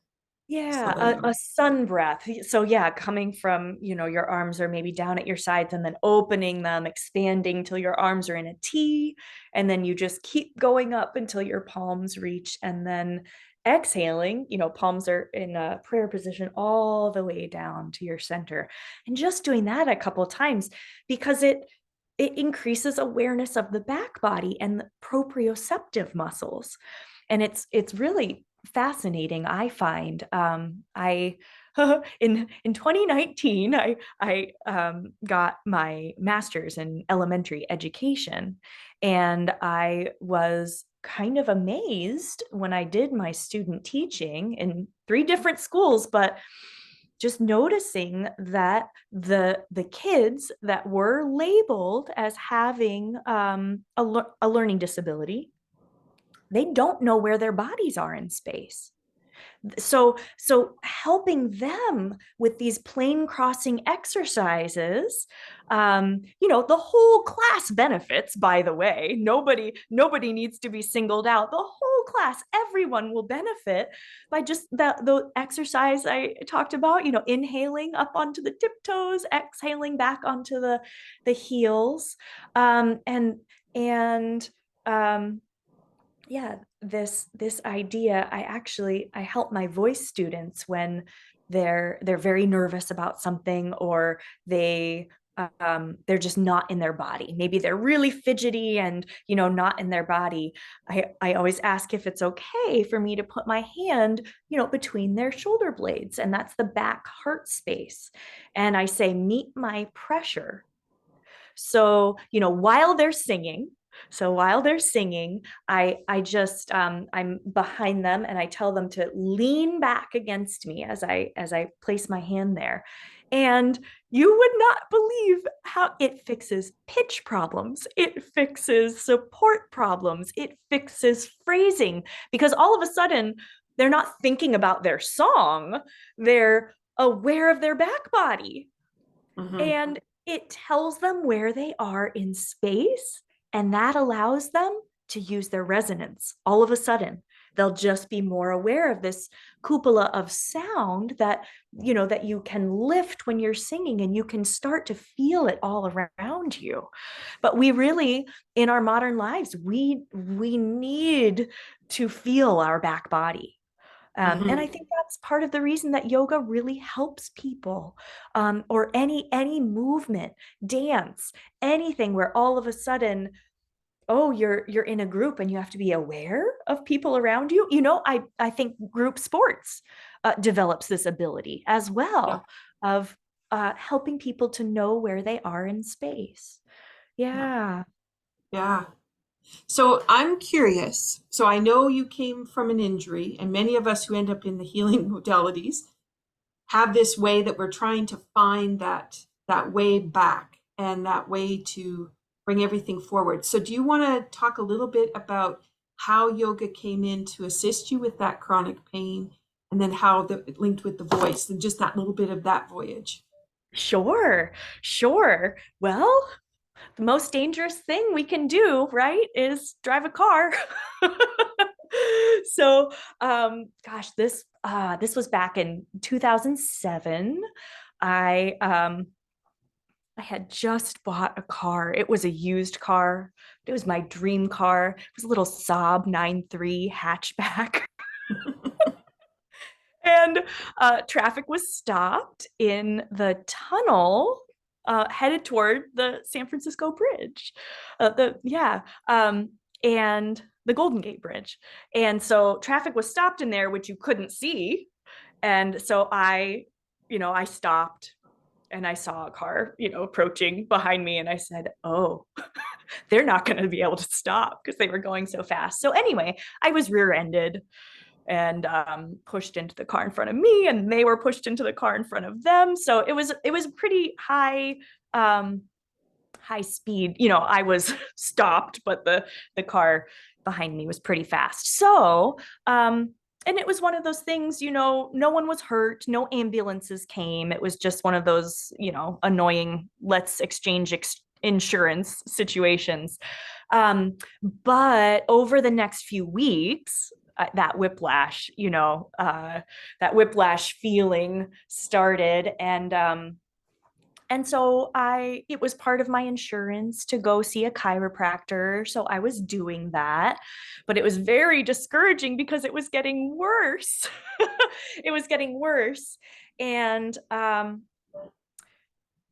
So Yeah, that a sun breath. So yeah, coming from, your arms are maybe down at your sides and then opening them, expanding till your arms are in a T, and then you just keep going up until your palms reach, and then exhaling, palms are in a prayer position all the way down to your center. And just doing that a couple of times, because it increases awareness of the back body and the proprioceptive muscles. And it's really fascinating, I find. I in 2019, I got my master's in elementary education, and I was kind of amazed when I did my student teaching in 3 different schools, but just noticing that the kids that were labeled as having a learning disability, they don't know where their bodies are in space. So helping them with these plane crossing exercises, the whole class benefits, by the way. Nobody needs to be singled out. The whole class, everyone will benefit by just the exercise I talked about, inhaling up onto the tiptoes, exhaling back onto the heels. And yeah, this idea, I help my voice students when they're very nervous about something, or they're just not in their body. Maybe they're really fidgety and not in their body. I always ask if it's okay for me to put my hand between their shoulder blades, and that's the back heart space, and I say, meet my pressure. So while they're singing, I just I'm behind them, and I tell them to lean back against me as I place my hand there. And you would not believe how it fixes pitch problems, it fixes support problems, it fixes phrasing, because all of a sudden they're not thinking about their song, they're aware of their back body. mm-hmm. And it tells them where they are in space, and that allows them to use their resonance. All of a sudden, they'll just be more aware of this cupola of sound that you can lift when you're singing, and you can start to feel it all around you. But we really, in our modern lives, we need to feel our back body. And I Mm-hmm. think that's part of the reason that yoga really helps people, or any movement, dance, anything where all of a sudden, oh, you're in a group and you have to be aware of people around you. I think group sports develops this ability as Yeah. well, of helping people to know where they are in space. Yeah. Yeah. Yeah. So I'm curious. So I know you came from an injury, and many of us who end up in the healing modalities have this way that we're trying to find that way back and that way to bring everything forward. So do you want to talk a little bit about how yoga came in to assist you with that chronic pain, and then how it linked with the voice and just that little bit of that voyage? Sure, sure. Well, the most dangerous thing we can do, right, is drive a car. So, gosh, this was back in 2007. I I had just bought a car. It was a used car. It was my dream car. It was a little Saab 9.3 hatchback. And traffic was stopped in the tunnel headed toward the San Francisco Bridge, and the Golden Gate Bridge. And so traffic was stopped in there, which you couldn't see. And so I stopped and I saw a car, approaching behind me, and I said, "Oh, they're not going to be able to stop because they were going so fast." So anyway, I was rear-ended and pushed into the car in front of me, and they were pushed into the car in front of them. So it was pretty high speed. I was stopped, but the car behind me was pretty fast. So and it was one of those things, no one was hurt, no ambulances came. It was just one of those, annoying let's exchange insurance situations. But over the next few weeks, that whiplash, that whiplash feeling started, and so it was part of my insurance to go see a chiropractor. So I was doing that, but it was very discouraging because it was getting worse. It was getting worse. And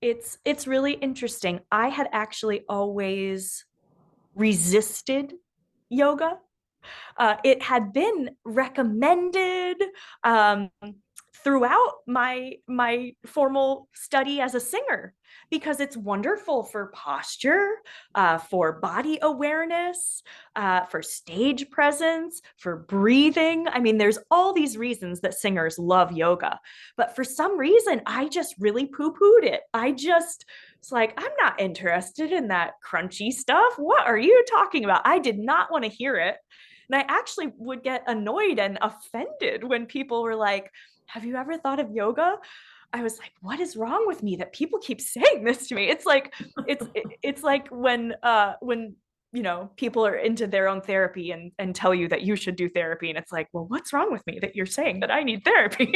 it's really interesting. I had actually always resisted yoga. It had been recommended throughout my formal study as a singer because it's wonderful for posture, for body awareness, for stage presence, for breathing. I mean, there's all these reasons that singers love yoga, but for some reason, I just really poo-pooed it. It's like, I'm not interested in that crunchy stuff. What are you talking about? I did not want to hear it. And I actually would get annoyed and offended when people were like, "Have you ever thought of yoga?" I was like, "What is wrong with me that people keep saying this to me?" It's like when people are into their own therapy and tell you that you should do therapy, and it's like, "Well, what's wrong with me that you're saying that I need therapy?"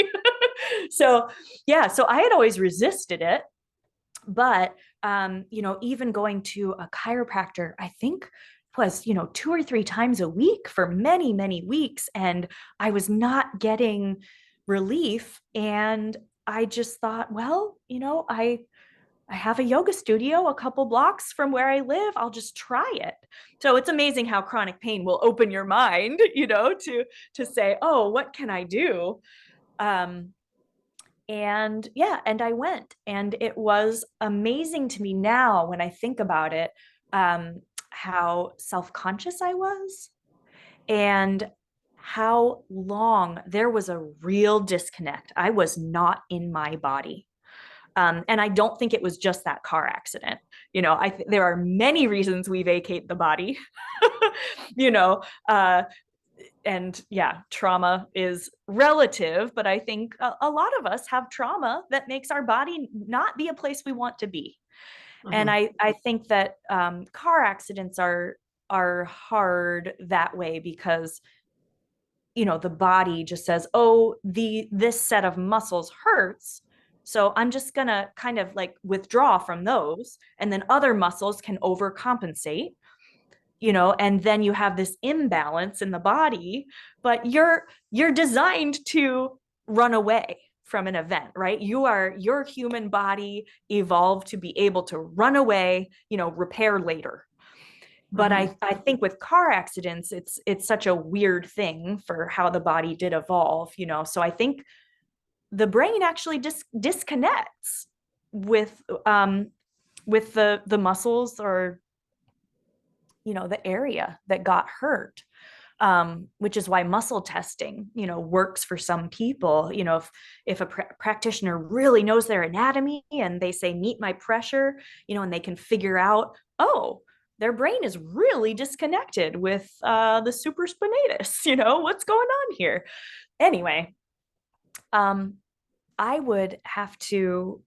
So yeah, so I had always resisted it, but even going to a chiropractor, I think was 2 or 3 times a week for many many weeks, and I was not getting relief. And I just thought, well, I have a yoga studio a couple blocks from where I live. I'll just try it. So it's amazing how chronic pain will open your mind, to say, "Oh, what can I do?" um, and yeah, and I went, and it was amazing to me now when I think about it, how self-conscious I was, and how long there was a real disconnect. I was not in my body. And I don't think it was just that car accident. There are many reasons we vacate the body. you know, uh, and yeah, trauma is relative, but I think a lot of us have trauma that makes our body not be a place we want to be. And Mhm. I think that car accidents are hard that way because the body just says, "Oh, this set of muscles hurts, so I'm just gonna kind of like withdraw from those, and then other muscles can overcompensate." And then you have this imbalance in the body, but you're designed to run away from an event, right? Your human body evolved to be able to run away, repair later. But Mhm. I think with car accidents, it's such a weird thing for how the body did evolve. So I think the brain actually disconnects with um with the muscles, or the area that got hurt. Which is why muscle testing, works for some people. If a practitioner really knows their anatomy and they say, meet my pressure, and they can figure out, oh, their brain is really disconnected with the supraspinatus, what's going on here? Anyway, I would have to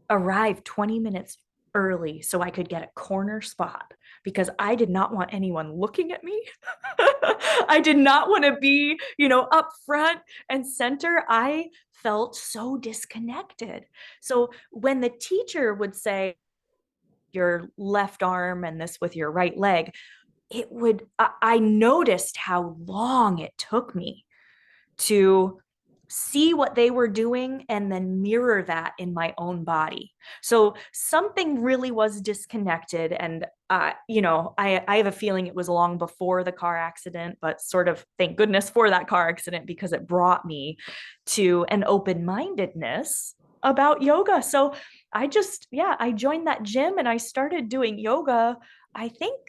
arrive 20 minutes early so I could get a corner spot because I did not want anyone looking at me. I did not want to be, up front and center. I felt so disconnected. So when the teacher would say your left arm and this with your right leg, I noticed how long it took me to see what they were doing and then mirror that in my own body. So something really was disconnected. And, I have a feeling it was long before the car accident, but sort of thank goodness for that car accident because it brought me to an open-mindedness about yoga. So I joined that gym and I started doing yoga, I think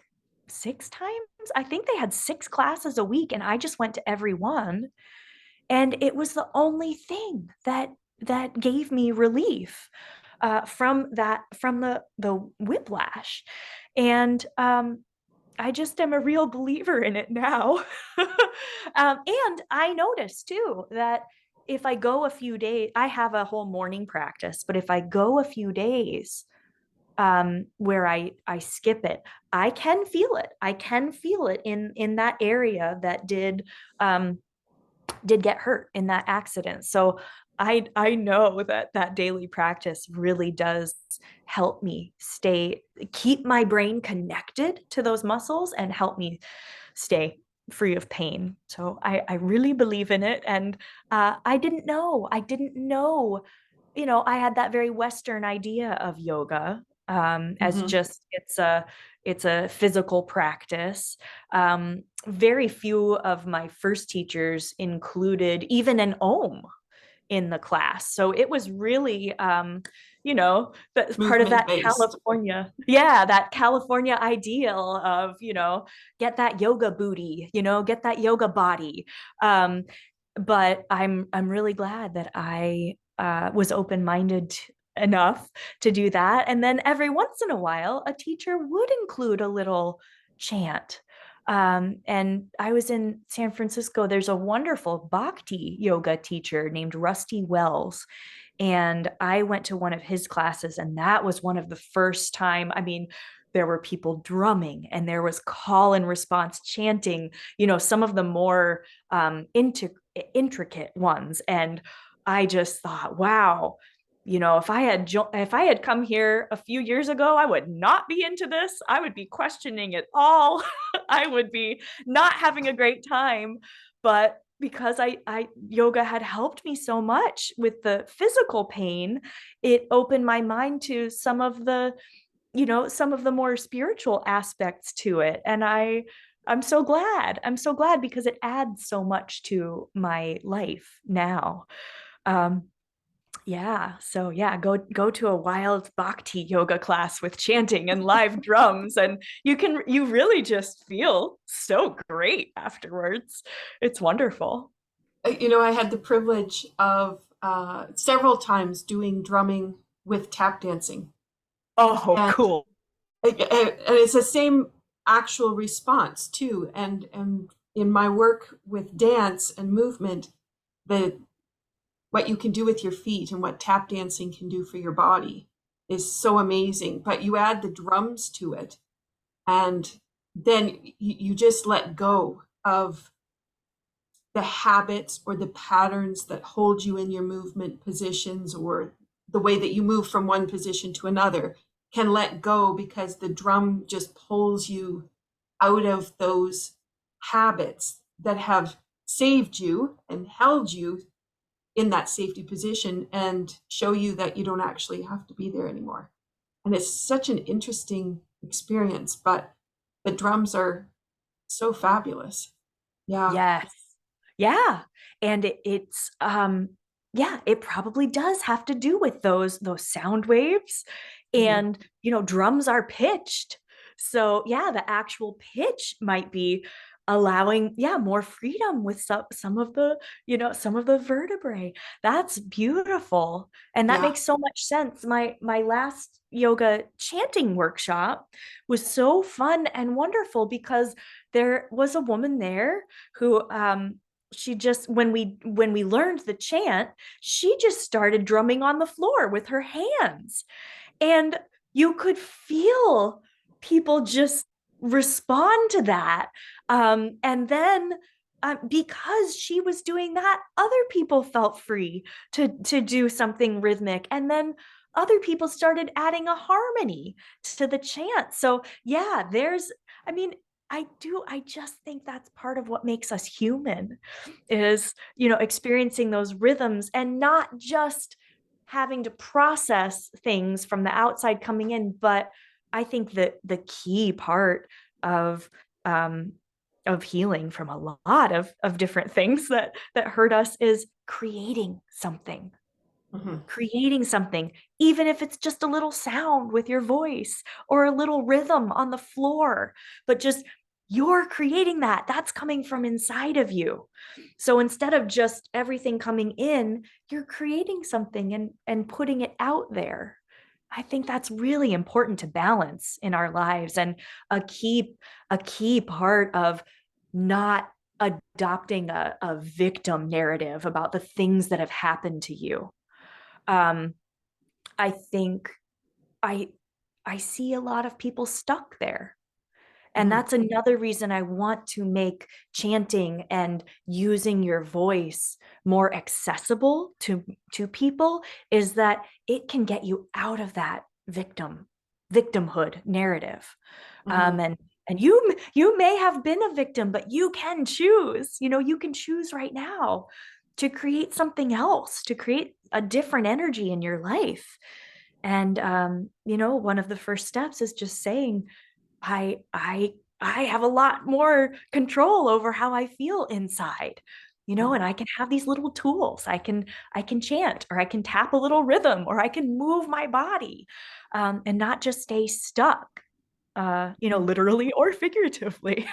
6 times. I think they had 6 classes a week and I just went to every one, and it was the only thing that gave me relief from the whiplash. And I just am a real believer in it now. And I noticed too that if I go a few days, I have a whole morning practice, but if I go a few days where I skip it, I can feel it. I can feel it in that area that did get hurt in that accident. So I know that daily practice really does help me keep my brain connected to those muscles and help me stay free of pain. So I really believe in it. And I didn't know, I had that very Western idea of yoga as Mm-hmm. just it's a physical practice. Very few of my first teachers included even an om in the class. So it was really, that's part of Movement that based. That California ideal of, get that yoga booty, get that yoga body. Um, but I'm really glad that I was open-minded enough to do that. And then every once in a while, a teacher would include a little chant. And I was in San Francisco. There's a wonderful Bhakti yoga teacher named Rusty Wells. And I went to one of his classes, and that was one of the first time. I mean, there were people drumming and there was call and response chanting, some of the more intricate ones. And I just thought, wow, if I had come here a few years ago, I would not be into this. I would be questioning it all. I would be not having a great time. But because I yoga had helped me so much with the physical pain, it opened my mind to some of the more spiritual aspects to it. And I'm so glad. I'm so glad because it adds so much to my life now. Um, go to a wild bhakti yoga class with chanting and live drums, and you really just feel so great afterwards. It's wonderful. I had the privilege of several times doing drumming with tap dancing. Oh, And cool. it's the same actual response too. And in my work with dance and movement, the what you can do with your feet and what tap dancing can do for your body is so amazing. But you add the drums to it, and then you just let go of the habits or the patterns that hold you in your movement positions, or the way that you move from one position to another can let go because the drum just pulls you out of those habits that have saved you and held you in that safety position, and show you that you don't actually have to be there anymore. And it's such an interesting experience, but the drums are so fabulous. Yeah. Yes. Yeah. And it probably does have to do with those sound waves. Mhm. And drums are pitched. So yeah, the actual pitch might be allowing, yeah, more freedom with some of the, some of the vertebrae. That's beautiful. And that Yeah. makes so much sense. My last yoga chanting workshop was so fun and wonderful because there was a woman there who she just, when we learned the chant, she just started drumming on the floor with her hands, and you could feel people just respond to that. And then because she was doing that, other people felt free to do something rhythmic. And then other people started adding a harmony to the chant. So yeah, I mean, I just think that's part of what makes us human is, experiencing those rhythms and not just having to process things from the outside coming in. But I think that the key part of um, of healing from a lot of different things that hurt us is Hmm. creating something, even if it's just a little sound with your voice or a little rhythm on the floor, but just you're creating that's coming from inside of you. So instead of just everything coming in, you're creating something and putting it out there. I think that's really important to balance in our lives, and a key part of not adopting a victim narrative about the things that have happened to you. um, I think I I see a lot of people stuck there. And Hmm. that's another reason I want to make chanting and using your voice more accessible to people, is that it can get you out of that victimhood narrative. Hmm. And you may have been a victim, but you can choose. You can choose right now to create something else, to create a different energy in your life. And one of the first steps is just saying, I have a lot more control over how I feel inside, Yeah. and I can have these little tools. I can chant, or I can tap a little rhythm, or I can move my body, and not just stay stuck, literally or figuratively.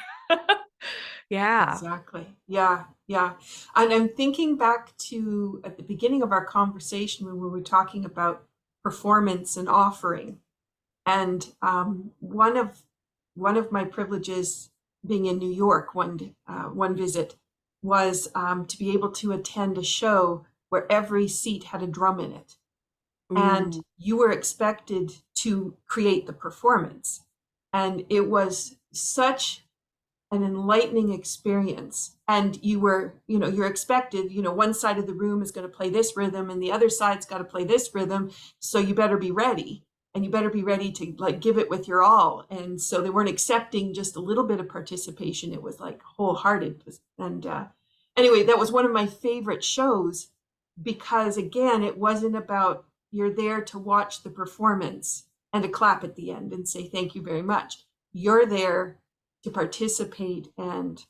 Yeah. Exactly. Yeah. Yeah. And I'm thinking back to at the beginning of our conversation when we were talking about performance and offering. And one of my privileges being in New York one visit was to be able to attend a show where every seat had a drum in it, and Ooh. you were expected to create the performance, and it was such an enlightening experience. And you're expected, one side of the room is going to play this rhythm and the other side's got to play this rhythm, so you better be ready, and you better be ready to like give it with your all. And so they weren't accepting just a little bit of participation, it was like wholehearted. And anyway, that was one of my favorite shows, because again, it wasn't about you're there to watch the performance and to clap at the end and say thank you very much. You're there to participate, and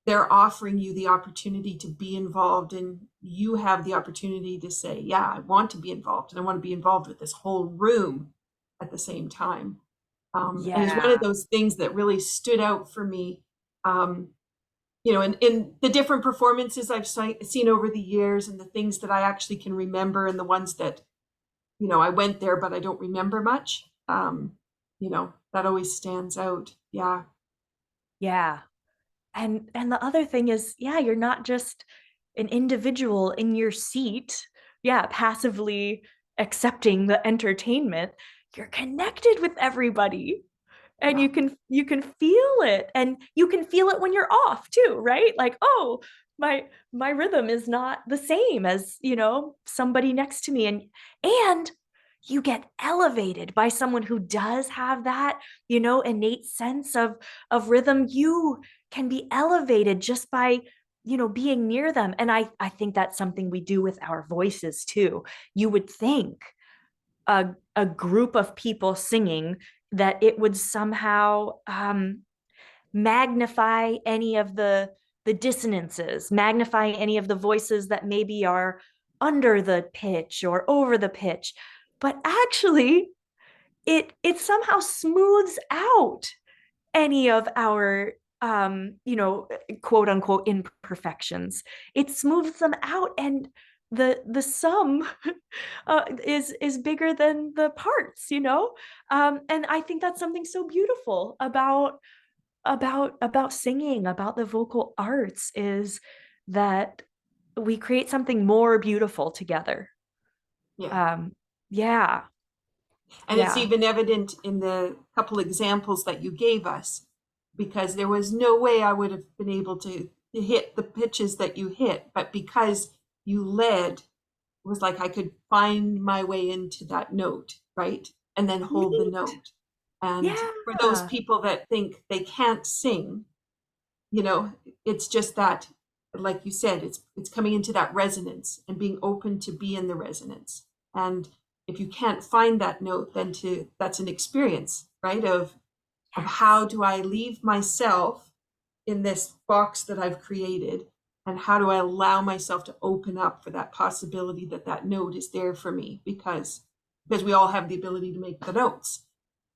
they're offering you the opportunity to be involved, and you have the opportunity to say, yeah, I want to be involved, and I want to be involved with this whole room at the same time. And it's one of Yeah. those things that really stood out for me. um, in the different performances I've seen over the years, and the things that I actually can remember, and the ones that I went there but I don't remember much. That always stands out. Yeah. Yeah. And the other thing is, yeah, you're not just an individual in your seat, yeah, passively accepting the entertainment. You're connected with everybody, and Yeah. you can feel it, and you can feel it when you're off too, right? Like, oh, my rhythm is not the same as, somebody next to me. And you get elevated by someone who does have that, innate sense of rhythm. You can be elevated just by, being near them. And I think that's something we do with our voices too. You would think a group of people singing, that it would somehow magnify any of the dissonances, magnify any of the voices that maybe are under the pitch or over the pitch. But actually, it somehow smooths out any of our you know, quote unquote imperfections. It smooths them out, and the sum is bigger than the parts, you know. And I think that's something so beautiful about singing, about the vocal arts, is that we create something more beautiful together. Yeah. um yeah, And it's yeah. even evident in the couple examples that you gave us, because there was no way I would have been able to hit the pitches that you hit. But because you led, it was like I could find my way into that note, right? And then hold the Neat. note. And for those Yeah. people that think they can't sing, you know, it's just that, like you said, it's coming into that resonance and being open to be in the resonance. And if you can't find that note, then to that's an experience, right? Of how Yes. do I leave myself in this box that I've created, and how do I allow myself to open up for that possibility that that note is there for me, because we all have the ability to make the notes.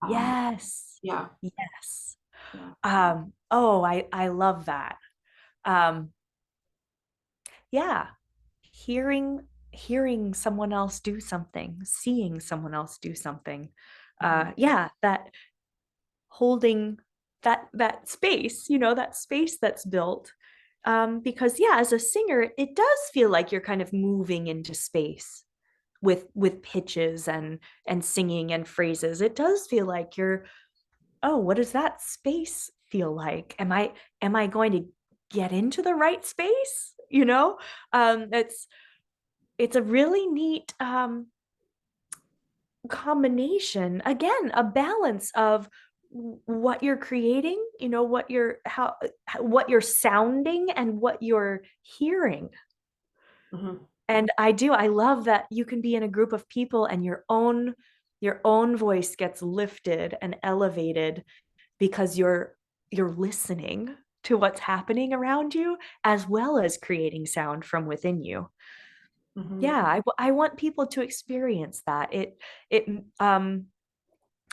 um Yes. yeah. Yes. Yeah. Oh, I love that. Um, yeah. Hearing someone else do something, seeing someone else do something. Mhm. Yeah, that holding that space, you know, that space that's built. Because yeah, as a singer, it does feel like you're kind of moving into space with pitches and singing and phrases. It does feel like you're, oh, what does that space feel like? Am I going to get into the right space? You know, it's a really neat combination. Again, a balance of what you're creating, you know, what you're sounding and what you're hearing. Mhm. And I love that you can be in a group of people and your own voice gets lifted and elevated because you're listening to what's happening around you, as well as creating sound from within you. Mhm. Yeah, I want people to experience that. It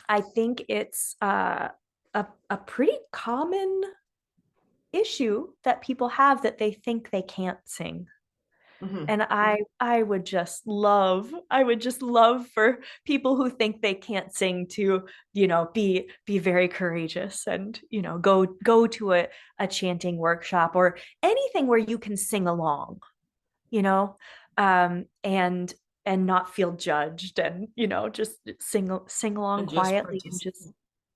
I think it's a pretty common issue that people have, that they think they can't sing. Mhm. And I would just love for people who think they can't sing to, you know, be very courageous and, you know, go to a chanting workshop or anything where you can sing along, you know, and not feel judged, and, you know, just sing along And just quietly and just, participate.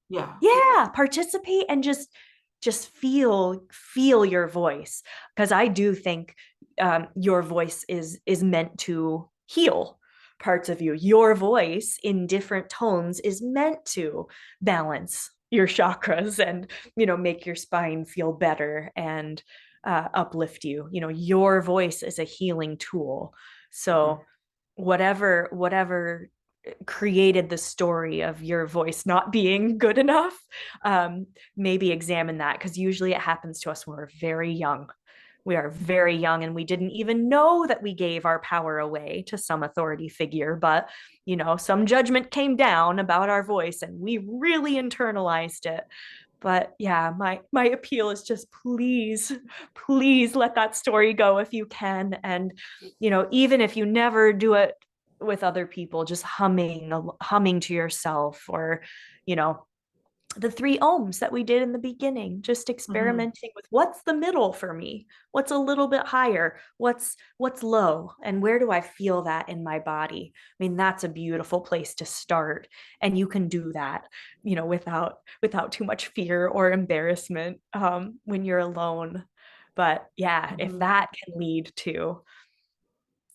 Yeah. yeah, participate and just feel your voice. Because I do think your voice is meant to heal parts of you. Your voice in different tones is meant to balance your chakras and, you know, make your spine feel better and uplift you. You know, your voice is a healing tool. Mhm. So whatever created the story of your voice not being good enough, maybe examine that, because usually it happens to us when we're very young. We are very young and we didn't even know that we gave our power away to some authority figure, but, you know, some judgment came down about our voice and we really internalized it. But yeah, my appeal is just, please let that story go if you can. And, you know, even if you never do it with other people, just humming to yourself, or, you know, the 3 ohms that we did in the beginning, just Mhm. experimenting with what's the middle for me, what's a little bit higher, what's low, and where do I feel that in my body. I mean, that's a beautiful place to start. And you can do that, you know, without too much fear or embarrassment, when you're alone. But yeah, if Mhm. that can lead to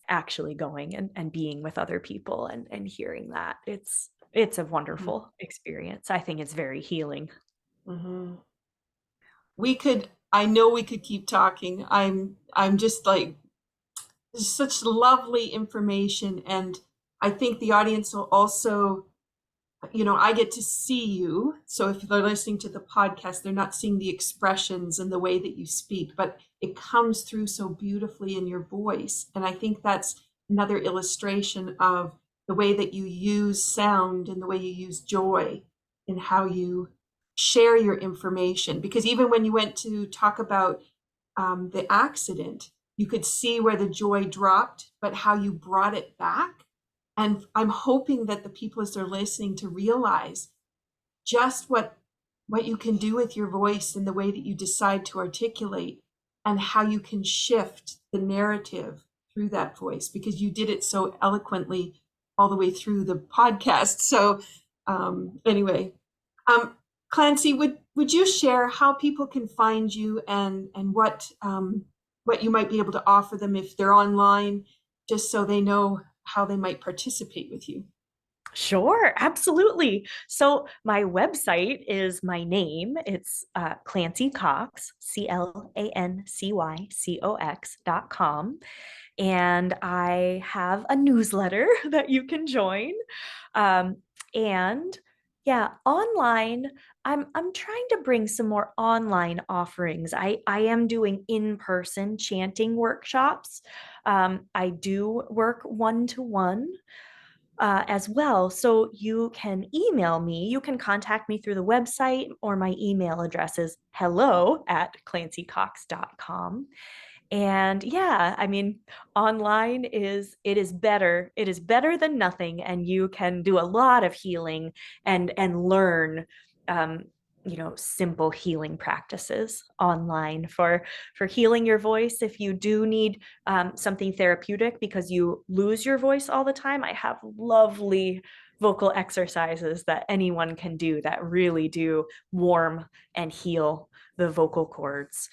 actually going and being with other people and hearing that, it's a Mhm. wonderful experience. I think it's very healing. Mhm. I know we could keep talking. I'm just like, such lovely information. And I think the audience will also, you know, I get to see you. So if they're listening to the podcast, they're not seeing the expressions and the way that you speak, but it comes through so beautifully in your voice. And I think that's another illustration of the way that you use sound and the way you use joy in how you share your information. Because even when you went to talk about the accident, you could see where the joy dropped, but how you brought it back. And I'm hoping that the people as they're listening to realize just what you can do with your voice and the way that you decide to articulate and how you can shift the narrative through that voice, because you did it so eloquently all the way through the podcast. So anyway, Clancy, would you share how people can find you and what you might be able to offer them if they're online, just so they know how they might participate with you? Sure, absolutely. So my website is my name. It's Clancy Cox, ClancyCox.com. And I have a newsletter that you can join. Um, and yeah, online, I'm trying to bring some more online offerings. I am doing in-person chanting workshops. I do work one-to-one as well. So you can email me. You can contact me through the website, or my email address is hello@clancycox.com. And yeah, I mean, online is better. It is better than nothing, and you can do a lot of healing and learn um, simple healing practices online for healing your voice. If you do need something therapeutic because you lose your voice all the time, I have lovely vocal exercises that anyone can do that really do warm and heal the vocal cords.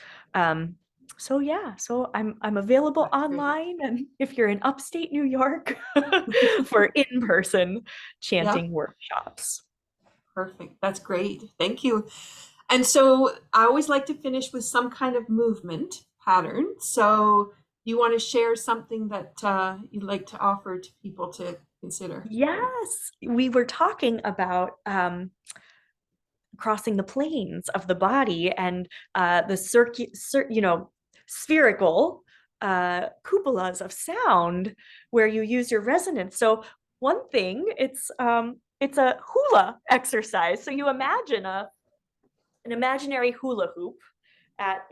So yeah, so I'm available That's great. online, and if you're in upstate New York, for in-person Yeah, chanting workshops. perfect. That's great. Thank you. And so I always like to finish with some kind of movement pattern. So you want to share something that you'd like to offer to people to consider? Yes, we were talking about crossing the planes of the body, and the spherical cupolas of sound where you use your resonance. So one thing, it's a hula exercise. So you imagine an imaginary hula hoop. At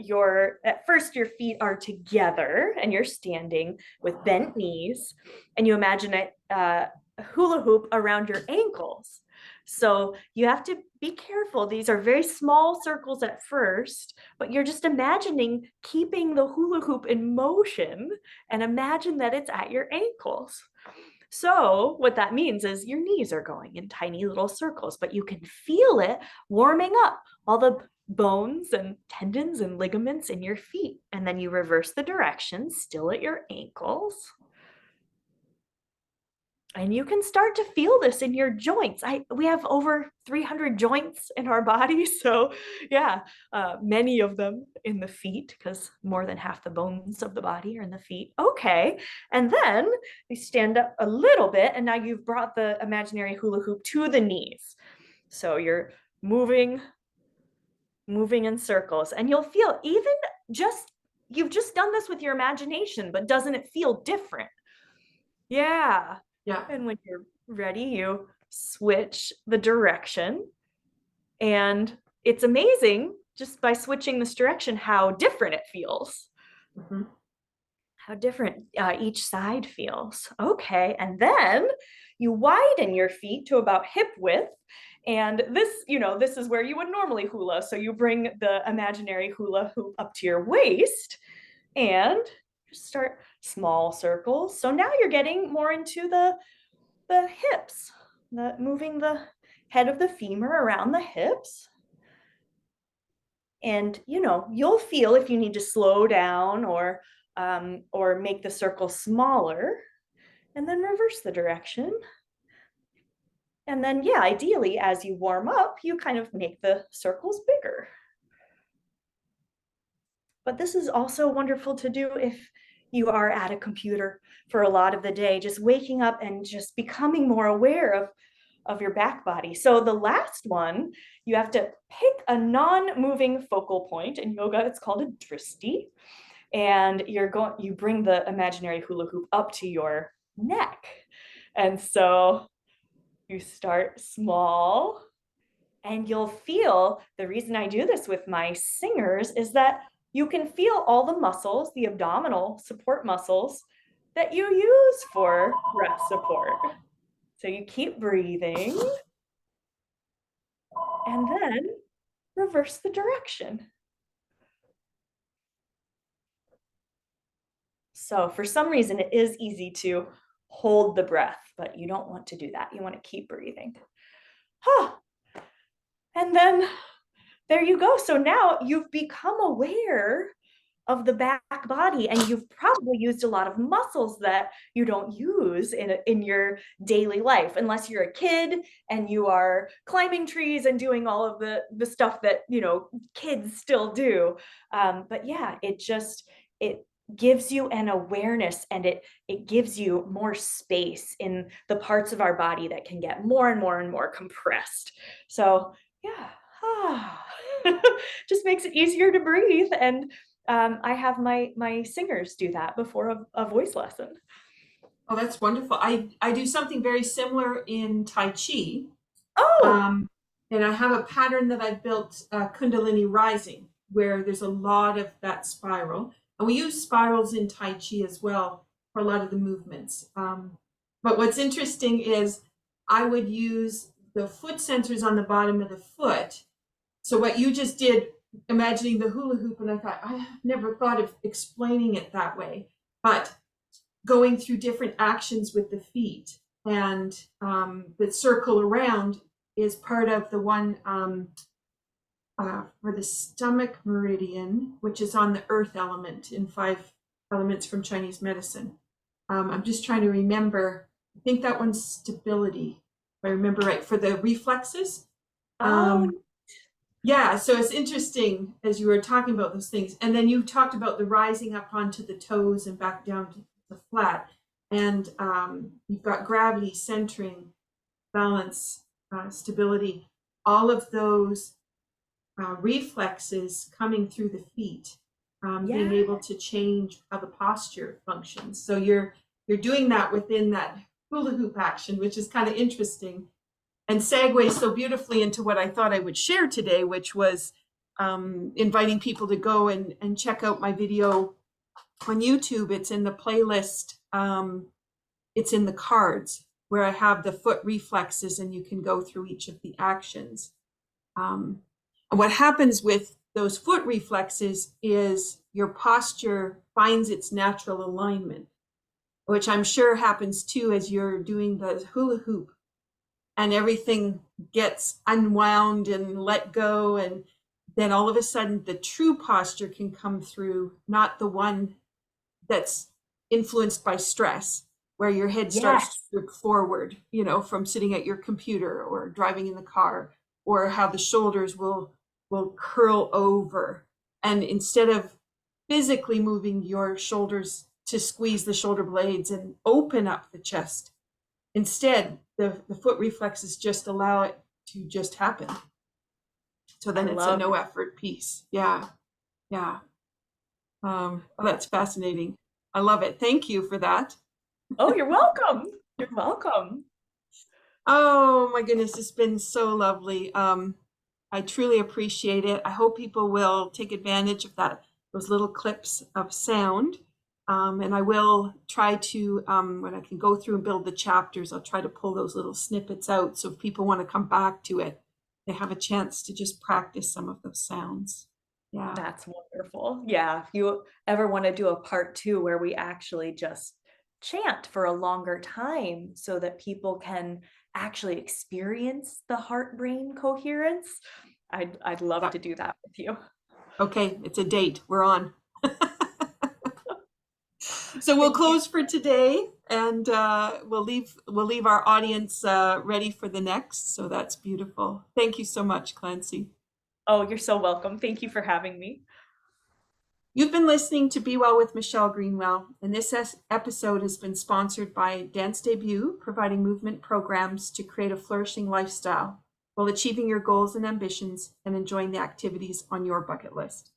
first your feet are together and you're standing with bent knees, and you imagine a hula hoop around your ankles. So you have to be careful. These are very small circles at first, but you're just imagining keeping the hula hoop in motion, and imagine that it's at your ankles. So what that means is your knees are going in tiny little circles, but you can feel it warming up all the bones and tendons and ligaments in your feet. And then you reverse the direction, still at your ankles. And you can start to feel this in your joints. We have over 300 joints in our body. So yeah, many of them in the feet, because more than half the bones of the body are in the feet. Okay. And then you stand up a little bit, and now you've brought the imaginary hula hoop to the knees. So you're moving in circles, and you'll feel you've just done this with your imagination, but doesn't it feel different? Yeah. Yeah. And when you're ready, you switch the direction. And it's amazing, just by switching this direction, how different it feels. Mm-hmm. How different each side feels. Okay. And then you widen your feet to about hip width. And this is where you would normally hula. So you bring the imaginary hula hoop up to your waist and just start small circles. So now you're getting more into the hips, moving the head of the femur around the hips. And you'll feel if you need to slow down or make the circle smaller, and then reverse the direction. And then yeah, ideally, as you warm up, you kind of make the circles bigger. But this is also wonderful to do if you are at a computer for a lot of the day, just waking up and just becoming more aware of your back body. So the last one, you have to pick a non-moving focal point. In yoga, it's called a dristi. And you bring the imaginary hula hoop up to your neck. And so you start small, and you'll feel, the reason I do this with my singers is that you can feel all the muscles, the abdominal support muscles that you use for breath support. So you keep breathing and then reverse the direction. So for some reason, it is easy to hold the breath, but you don't want to do that. You want to keep breathing. Huh. And then there you go. So now you've become aware of the back body, and you've probably used a lot of muscles that you don't use in your daily life, unless you're a kid and you are climbing trees and doing all of the stuff that, you know, kids still do. But yeah, it gives you an awareness, and it gives you more space in the parts of our body that can get more and more and more compressed. So yeah, just makes it easier to breathe. And I have my singers do that before a voice lesson. Oh, that's wonderful. I do something very similar in Tai Chi. Oh, Um, and I have a pattern that I've built, Kundalini Rising, where there's a lot of that spiral. And we use spirals in Tai Chi as well for a lot of the movements. But what's interesting is I would use the foot sensors on the bottom of the foot. So what you just did, imagining the hula hoop, and I thought, I have never thought of explaining it that way. But going through different actions with the feet, and the circle around is part of the one for the stomach meridian, which is on the earth element in 5 elements from Chinese medicine. I'm just trying to remember. I think that one's stability, if I remember right, for the reflexes. oh, Yeah, so it's interesting as you were talking about those things. And then you talked about the rising up onto the toes and back down to the flat. And you've got gravity, centering, balance, stability, all of those reflexes coming through the feet, being yeah, able to change how the posture functions. So you're doing that within that hula hoop action, which is kind of interesting and segues so beautifully into what I thought I would share today, which was inviting people to go and check out my video on YouTube. It's in the playlist. It's in the cards where I have the foot reflexes, and you can go through each of the actions. And what happens with those foot reflexes is your posture finds its natural alignment, which I'm sure happens too as you're doing the hula hoop, and everything gets unwound and let go, and then all of a sudden the true posture can come through, not the one that's influenced by stress, where your head starts to yes, look forward, you know, from sitting at your computer or driving in the car, or how the shoulders will curl over, and instead of physically moving your shoulders to squeeze the shoulder blades and open up the chest, instead the foot reflexes just allow it to just happen. So I then it's a love no it. effort piece. Yeah, yeah. Oh, that's fascinating. I love it. Thank you for that. Oh, you're welcome. You're welcome. Oh my goodness, it's been so lovely. I truly appreciate it. I hope people will take advantage of those little clips of sound. And I will try to, when I can go through and build the chapters, I'll try to pull those little snippets out. So if people want to come back to it, they have a chance to just practice some of those sounds. Yeah. That's wonderful. Yeah, if you ever want to do a part two where we actually just chant for a longer time so that people can actually experience the heart brain coherence, I'd love Yeah. to do that with you. Okay. It's a date. We're on. So we'll Thank you. close for today, and we'll leave our audience ready for the next. So that's beautiful. Thank you so much, Clancy. Oh, you're so welcome. Thank you for having me. You've been listening to Be Well with Michelle Greenwell, and this episode has been sponsored by Dance Debut, providing movement programs to create a flourishing lifestyle while achieving your goals and ambitions and enjoying the activities on your bucket list.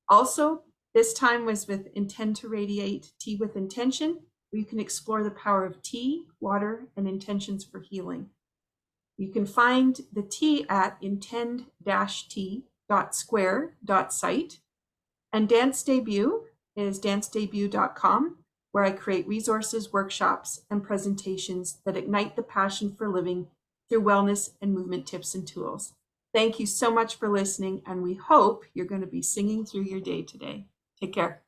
Also, this time was with Intend to Radiate Tea with Intention, where you can explore the power of tea, water, and intentions for healing. You can find the tea at intend-t.square.site. And Dance Debut is dancedebut.com, where I create resources, workshops, and presentations that ignite the passion for living through wellness and movement tips and tools. Thank you so much for listening, and we hope you're going to be singing through your day today. Take care.